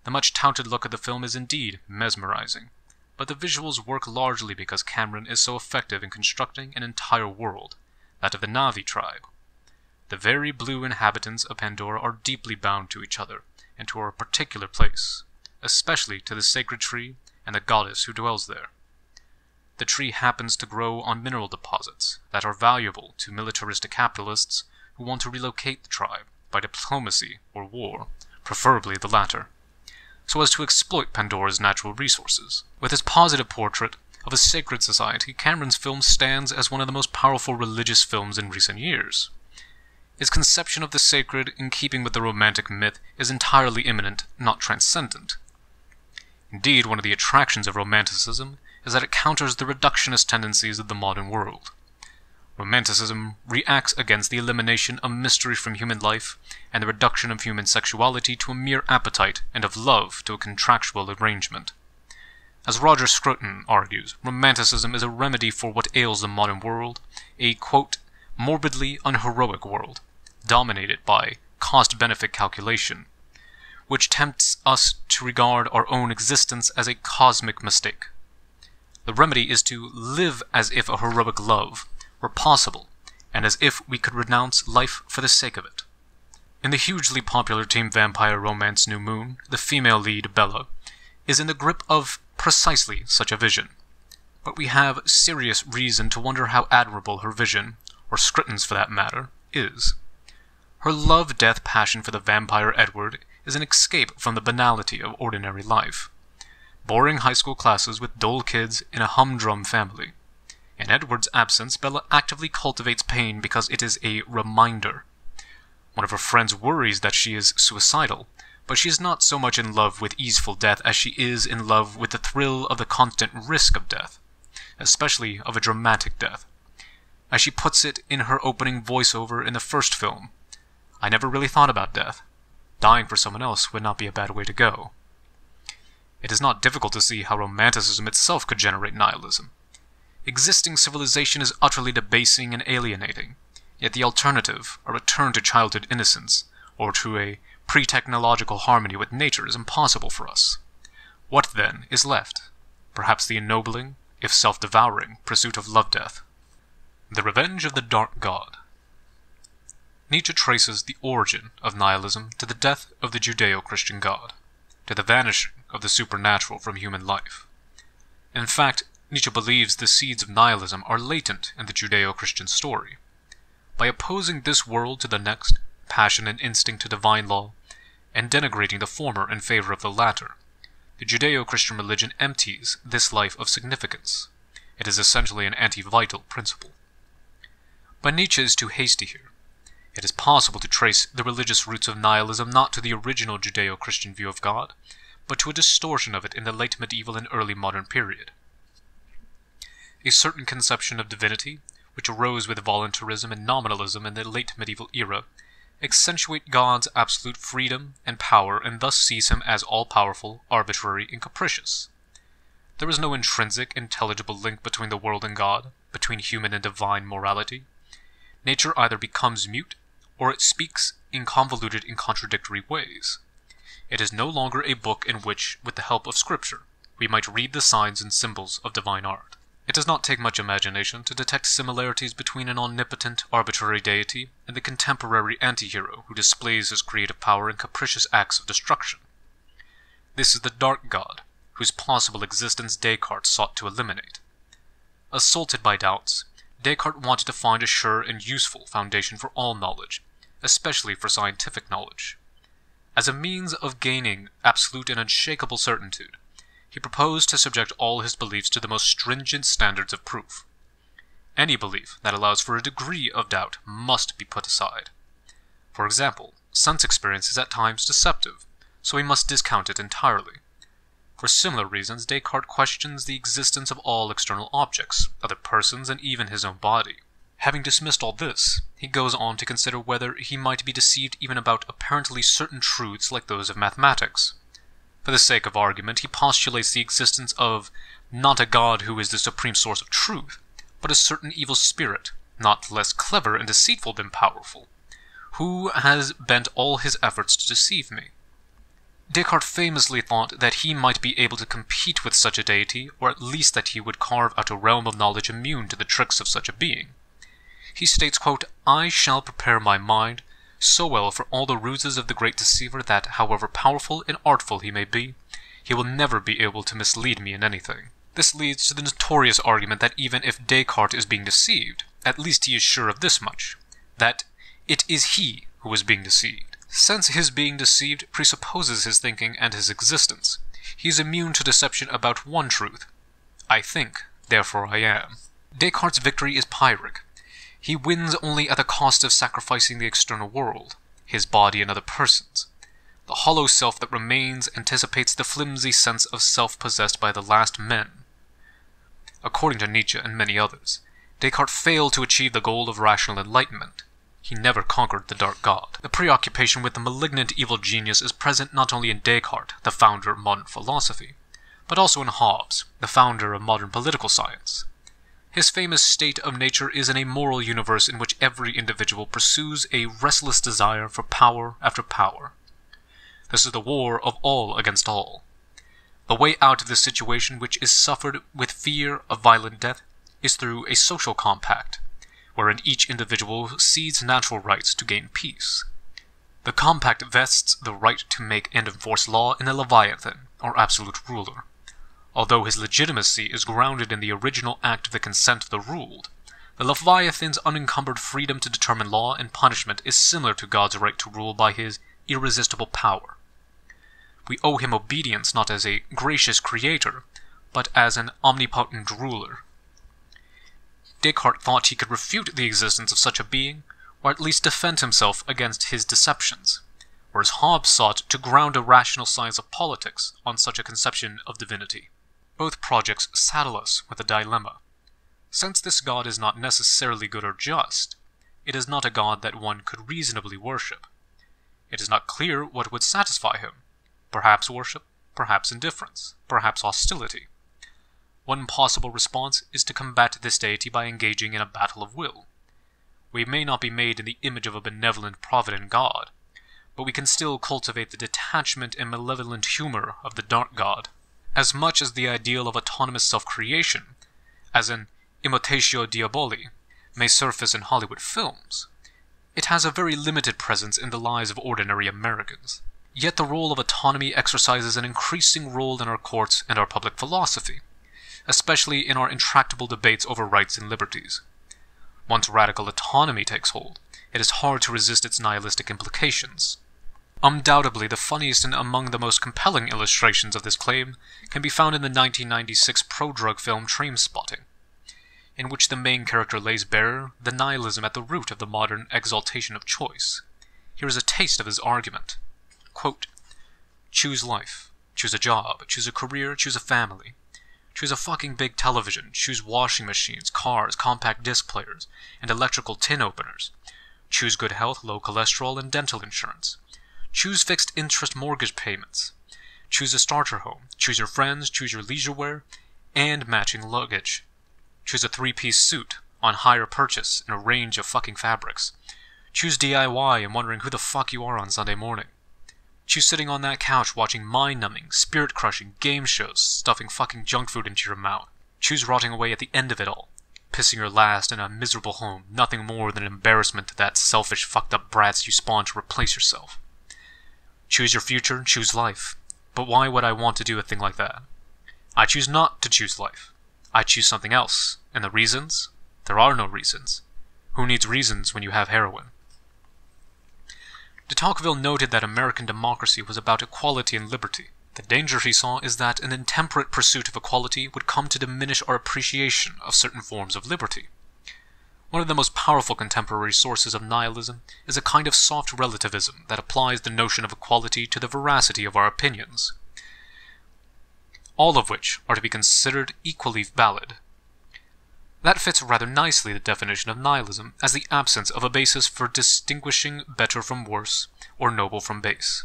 The much-touted look of the film is indeed mesmerizing, but the visuals work largely because Cameron is so effective in constructing an entire world, that of the Na'vi tribe. The very blue inhabitants of Pandora are deeply bound to each other and to a particular place, especially to the sacred tree and the goddess who dwells there. The tree happens to grow on mineral deposits that are valuable to militaristic capitalists who want to relocate the tribe by diplomacy or war, preferably the latter, so as to exploit Pandora's natural resources. With his positive portrait of a sacred society, Cameron's film stands as one of the most powerful religious films in recent years. Its conception of the sacred, in keeping with the romantic myth, is entirely immanent, not transcendent. Indeed, one of the attractions of Romanticism is that it counters the reductionist tendencies of the modern world. Romanticism reacts against the elimination of mystery from human life and the reduction of human sexuality to a mere appetite and of love to a contractual arrangement. As Roger Scruton argues, Romanticism is a remedy for what ails the modern world, a, quote, morbidly unheroic world, dominated by cost-benefit calculation, which tempts us to regard our own existence as a cosmic mistake. The remedy is to live as if a heroic love were possible, and as if we could renounce life for the sake of it. In the hugely popular teen vampire romance New Moon, the female lead, Bella, is in the grip of precisely such a vision. But we have serious reason to wonder how admirable her vision, or Scruton's for that matter, is. Her love-death passion for the vampire Edward is an escape from the banality of ordinary life. Boring high school classes with dull kids in a humdrum family. In Edward's absence, Bella actively cultivates pain because it is a reminder. One of her friends worries that she is suicidal, but she is not so much in love with easeful death as she is in love with the thrill of the constant risk of death, especially of a dramatic death. As she puts it in her opening voiceover in the first film, "I never really thought about death. Dying for someone else would not be a bad way to go." It is not difficult to see how Romanticism itself could generate nihilism. Existing civilization is utterly debasing and alienating, yet the alternative, a return to childhood innocence, or to a pre-technological harmony with nature, is impossible for us. What, then, is left? Perhaps the ennobling, if self-devouring, pursuit of love-death. The Revenge of the Dark God. Nietzsche traces the origin of nihilism to the death of the Judeo-Christian God, to the vanishing of the supernatural from human life. In fact, Nietzsche believes the seeds of nihilism are latent in the Judeo-Christian story. By opposing this world to the next, passion and instinct to divine law, and denigrating the former in favor of the latter, the Judeo-Christian religion empties this life of significance. It is essentially an anti-vital principle. But Nietzsche is too hasty here. It is possible to trace the religious roots of nihilism not to the original Judeo-Christian view of God, but to a distortion of it in the late medieval and early modern period. A certain conception of divinity, which arose with voluntarism and nominalism in the late medieval era, accentuate God's absolute freedom and power and thus sees him as all-powerful, arbitrary, and capricious. There is no intrinsic, intelligible link between the world and God, between human and divine morality. Nature either becomes mute, or it speaks in convoluted and contradictory ways. It is no longer a book in which, with the help of Scripture, we might read the signs and symbols of divine art. It does not take much imagination to detect similarities between an omnipotent, arbitrary deity and the contemporary anti-hero who displays his creative power in capricious acts of destruction. This is the dark god, whose possible existence Descartes sought to eliminate. Assaulted by doubts, Descartes wanted to find a sure and useful foundation for all knowledge, especially for scientific knowledge. As a means of gaining absolute and unshakable certitude, he proposed to subject all his beliefs to the most stringent standards of proof. Any belief that allows for a degree of doubt must be put aside. For example, sense experience is at times deceptive, so we must discount it entirely. For similar reasons, Descartes questions the existence of all external objects, other persons, and even his own body. Having dismissed all this, he goes on to consider whether he might be deceived even about apparently certain truths like those of mathematics. For the sake of argument, he postulates the existence of not a God who is the supreme source of truth, but a certain evil spirit, not less clever and deceitful than powerful, who has bent all his efforts to deceive me. Descartes famously thought that he might be able to compete with such a deity, or at least that he would carve out a realm of knowledge immune to the tricks of such a being. He states, quote, "I shall prepare my mind so well for all the ruses of the great deceiver that, however powerful and artful he may be, he will never be able to mislead me in anything." This leads to the notorious argument that even if Descartes is being deceived, at least he is sure of this much, that it is he who is being deceived. Since his being deceived presupposes his thinking and his existence, he is immune to deception about one truth: I think, therefore I am. Descartes' victory is Pyrrhic. He wins only at the cost of sacrificing the external world, his body and other persons. The hollow self that remains anticipates the flimsy sense of self possessed by the last men. According to Nietzsche and many others, Descartes failed to achieve the goal of rational enlightenment. He never conquered the dark god. The preoccupation with the malignant evil genius is present not only in Descartes, the founder of modern philosophy, but also in Hibbs, the founder of modern political science. His famous state of nature is an amoral universe in which every individual pursues a restless desire for power after power. This is the war of all against all. The way out of this situation, which is suffered with fear of violent death, is through a social compact, wherein each individual cedes natural rights to gain peace. The compact vests the right to make and enforce law in a Leviathan, or absolute ruler. Although his legitimacy is grounded in the original act of the consent of the ruled, the Leviathan's unencumbered freedom to determine law and punishment is similar to God's right to rule by his irresistible power. We owe him obedience not as a gracious creator, but as an omnipotent ruler. Descartes thought he could refute the existence of such a being, or at least defend himself against his deceptions, whereas Hibbs sought to ground a rational science of politics on such a conception of divinity. Both projects saddle us with a dilemma. Since this God is not necessarily good or just, it is not a God that one could reasonably worship. It is not clear what would satisfy him. Perhaps worship, perhaps indifference, perhaps hostility. One possible response is to combat this deity by engaging in a battle of will. We may not be made in the image of a benevolent, provident God, but we can still cultivate the detachment and malevolent humor of the dark God. As much as the ideal of autonomous self-creation, as an imitatio diaboli, may surface in Hollywood films, it has a very limited presence in the lives of ordinary Americans. Yet the role of autonomy exercises an increasing role in our courts and our public philosophy, especially in our intractable debates over rights and liberties. Once radical autonomy takes hold, it is hard to resist its nihilistic implications. Undoubtedly, the funniest and among the most compelling illustrations of this claim can be found in the 1996 pro-drug film Trainspotting, in which the main character lays bare the nihilism at the root of the modern exaltation of choice. Here is a taste of his argument. Quote, "Choose life. Choose a job. Choose a career. Choose a family. Choose a fucking big television. Choose washing machines, cars, compact disc players, and electrical tin openers. Choose good health, low cholesterol, and dental insurance. Choose fixed interest mortgage payments. Choose a starter home. Choose your friends. Choose your leisure wear and matching luggage. Choose a 3-piece suit on hire purchase in a range of fucking fabrics. Choose DIY and wondering who the fuck you are on Sunday morning. Choose sitting on that couch watching mind-numbing, spirit-crushing game shows, stuffing fucking junk food into your mouth. Choose rotting away at the end of it all, pissing your last in a miserable home, nothing more than an embarrassment to that selfish, fucked-up brats you spawned to replace yourself. Choose your future, choose life. But why would I want to do a thing like that? I choose not to choose life. I choose something else, and the reasons? There are no reasons. Who needs reasons when you have heroin? De Tocqueville noted that American democracy was about equality and liberty. The danger he saw is that an intemperate pursuit of equality would come to diminish our appreciation of certain forms of liberty. One of the most powerful contemporary sources of nihilism is a kind of soft relativism that applies the notion of equality to the veracity of our opinions, all of which are to be considered equally valid. That fits rather nicely the definition of nihilism as the absence of a basis for distinguishing better from worse or noble from base.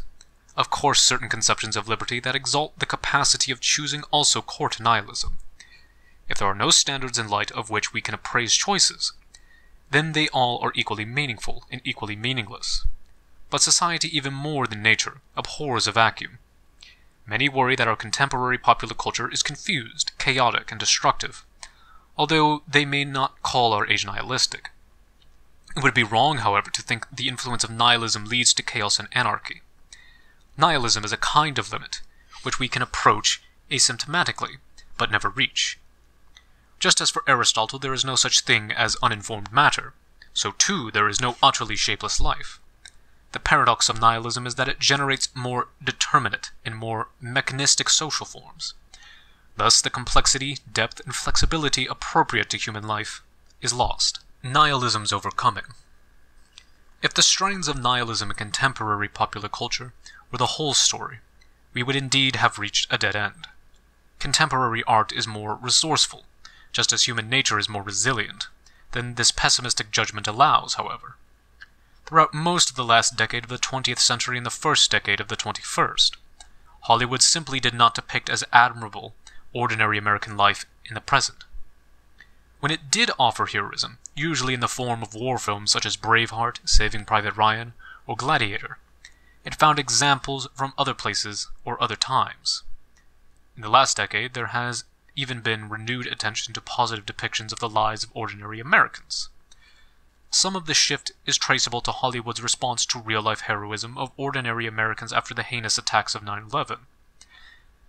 Of course, certain conceptions of liberty that exalt the capacity of choosing also court nihilism. If there are no standards in light of which we can appraise choices, then they all are equally meaningful and equally meaningless. But society, even more than nature, abhors a vacuum. Many worry that our contemporary popular culture is confused, chaotic, and destructive, although they may not call our age nihilistic. It would be wrong, however, to think the influence of nihilism leads to chaos and anarchy. Nihilism is a kind of limit, which we can approach asymptomatically, but never reach. Just as for Aristotle there is no such thing as uninformed matter, so too there is no utterly shapeless life. The paradox of nihilism is that it generates more determinate and more mechanistic social forms. Thus the complexity, depth, and flexibility appropriate to human life is lost. Nihilism's overcoming. If the strains of nihilism in contemporary popular culture were the whole story, we would indeed have reached a dead end. Contemporary art is more resourceful, just as human nature is more resilient, than this pessimistic judgment allows, however. Throughout most of the last decade of the 20th century and the first decade of the 21st, Hollywood simply did not depict as admirable ordinary American life in the present. When it did offer heroism, usually in the form of war films such as Braveheart, Saving Private Ryan, or Gladiator, it found examples from other places or other times. In the last decade, there has even been renewed attention to positive depictions of the lives of ordinary Americans. Some of this shift is traceable to Hollywood's response to real-life heroism of ordinary Americans after the heinous attacks of 9/11.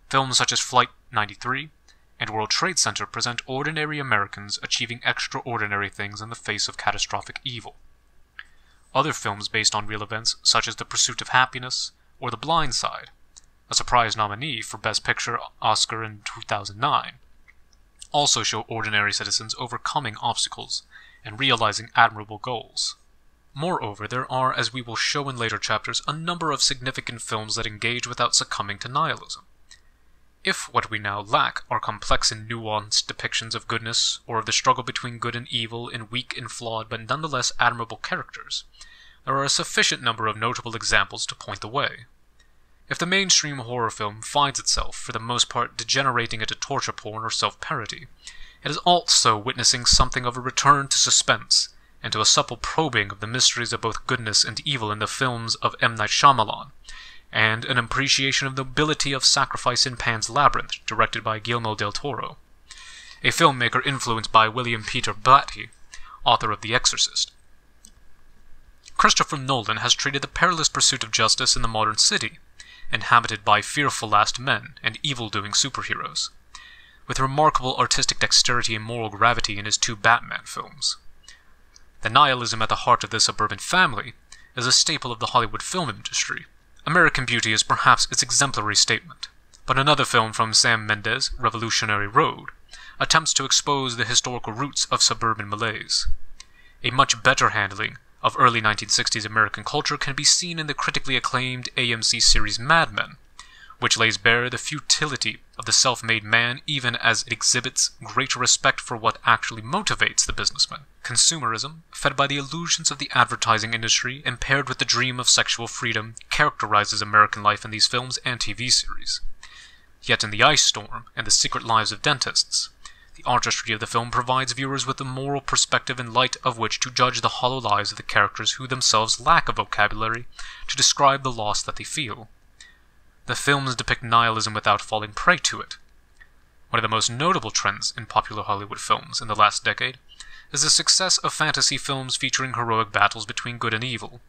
Films such as Flight 93 and World Trade Center present ordinary Americans achieving extraordinary things in the face of catastrophic evil. Other films based on real events, such as The Pursuit of Happiness or The Blind Side, a surprise nominee for Best Picture Oscar in 2009, also show ordinary citizens overcoming obstacles and realizing admirable goals. Moreover, there are, as we will show in later chapters, a number of significant films that engage without succumbing to nihilism. If what we now lack are complex and nuanced depictions of goodness, or of the struggle between good and evil in weak and flawed but nonetheless admirable characters, there are a sufficient number of notable examples to point the way. If the mainstream horror film finds itself, for the most part, degenerating into torture porn or self-parody, it is also witnessing something of a return to suspense, and to a supple probing of the mysteries of both goodness and evil in the films of M. Night Shyamalan, and an appreciation of the nobility of sacrifice in Pan's Labyrinth, directed by Guillermo del Toro, a filmmaker influenced by William Peter Blatty, author of The Exorcist. Christopher Nolan has treated the perilous pursuit of justice in the modern city, inhabited by fearful last men and evil-doing superheroes, with remarkable artistic dexterity and moral gravity in his 2 Batman films. The nihilism at the heart of this suburban family is a staple of the Hollywood film industry. American Beauty is perhaps its exemplary statement, but another film from Sam Mendes, Revolutionary Road, attempts to expose the historical roots of suburban malaise. A much better handling of early 1960s American culture can be seen in the critically acclaimed AMC series Mad Men, which lays bare the futility of the self-made man even as it exhibits greater respect for what actually motivates the businessman. Consumerism, fed by the illusions of the advertising industry and paired with the dream of sexual freedom, characterizes American life in these films and TV series. Yet in The Ice Storm and The Secret Lives of Dentists, the artistry of the film provides viewers with a moral perspective in light of which to judge the hollow lives of the characters who themselves lack a vocabulary to describe the loss that they feel. The films depict nihilism without falling prey to it. One of the most notable trends in popular Hollywood films in the last decade is the success of fantasy films featuring heroic battles between good and evil.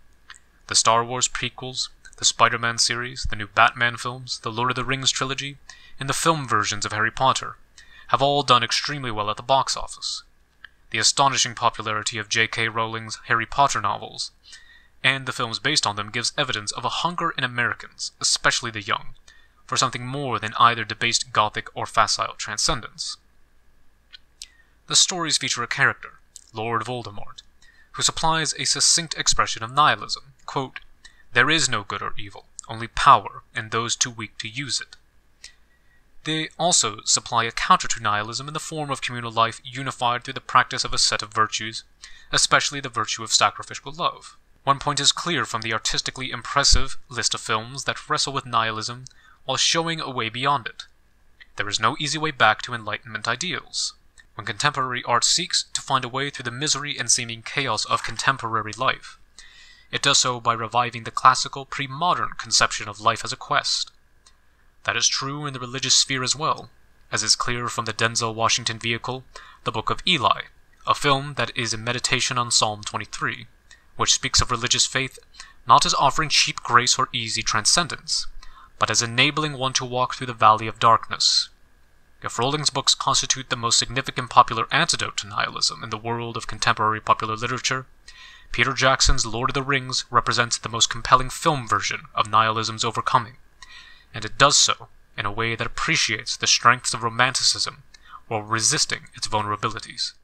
The Star Wars prequels, the Spider-Man series, the new Batman films, the Lord of the Rings trilogy, and the film versions of Harry Potter have all done extremely well at the box office. the astonishing popularity of J.K. Rowling's Harry Potter novels, and the films based on them gives evidence of a hunger in Americans, especially the young, for something more than either debased Gothic or facile transcendence. The stories feature a character, Lord Voldemort, who supplies a succinct expression of nihilism. Quote, "There is no good or evil, only power, and those too weak to use it." They also supply a counter to nihilism in the form of communal life unified through the practice of a set of virtues, especially the virtue of sacrificial love. One point is clear from the artistically impressive list of films that wrestle with nihilism while showing a way beyond it. There is no easy way back to Enlightenment ideals. When contemporary art seeks to find a way through the misery and seeming chaos of contemporary life, it does so by reviving the classical, pre-modern conception of life as a quest. That is true in the religious sphere as well, as is clear from the Denzel Washington vehicle, The Book of Eli, a film that is a meditation on Psalm 23, which speaks of religious faith not as offering cheap grace or easy transcendence, but as enabling one to walk through the valley of darkness. If Rowling's books constitute the most significant popular antidote to nihilism in the world of contemporary popular literature, Peter Jackson's Lord of the Rings represents the most compelling film version of nihilism's overcoming, and it does so in a way that appreciates the strengths of romanticism while resisting its vulnerabilities.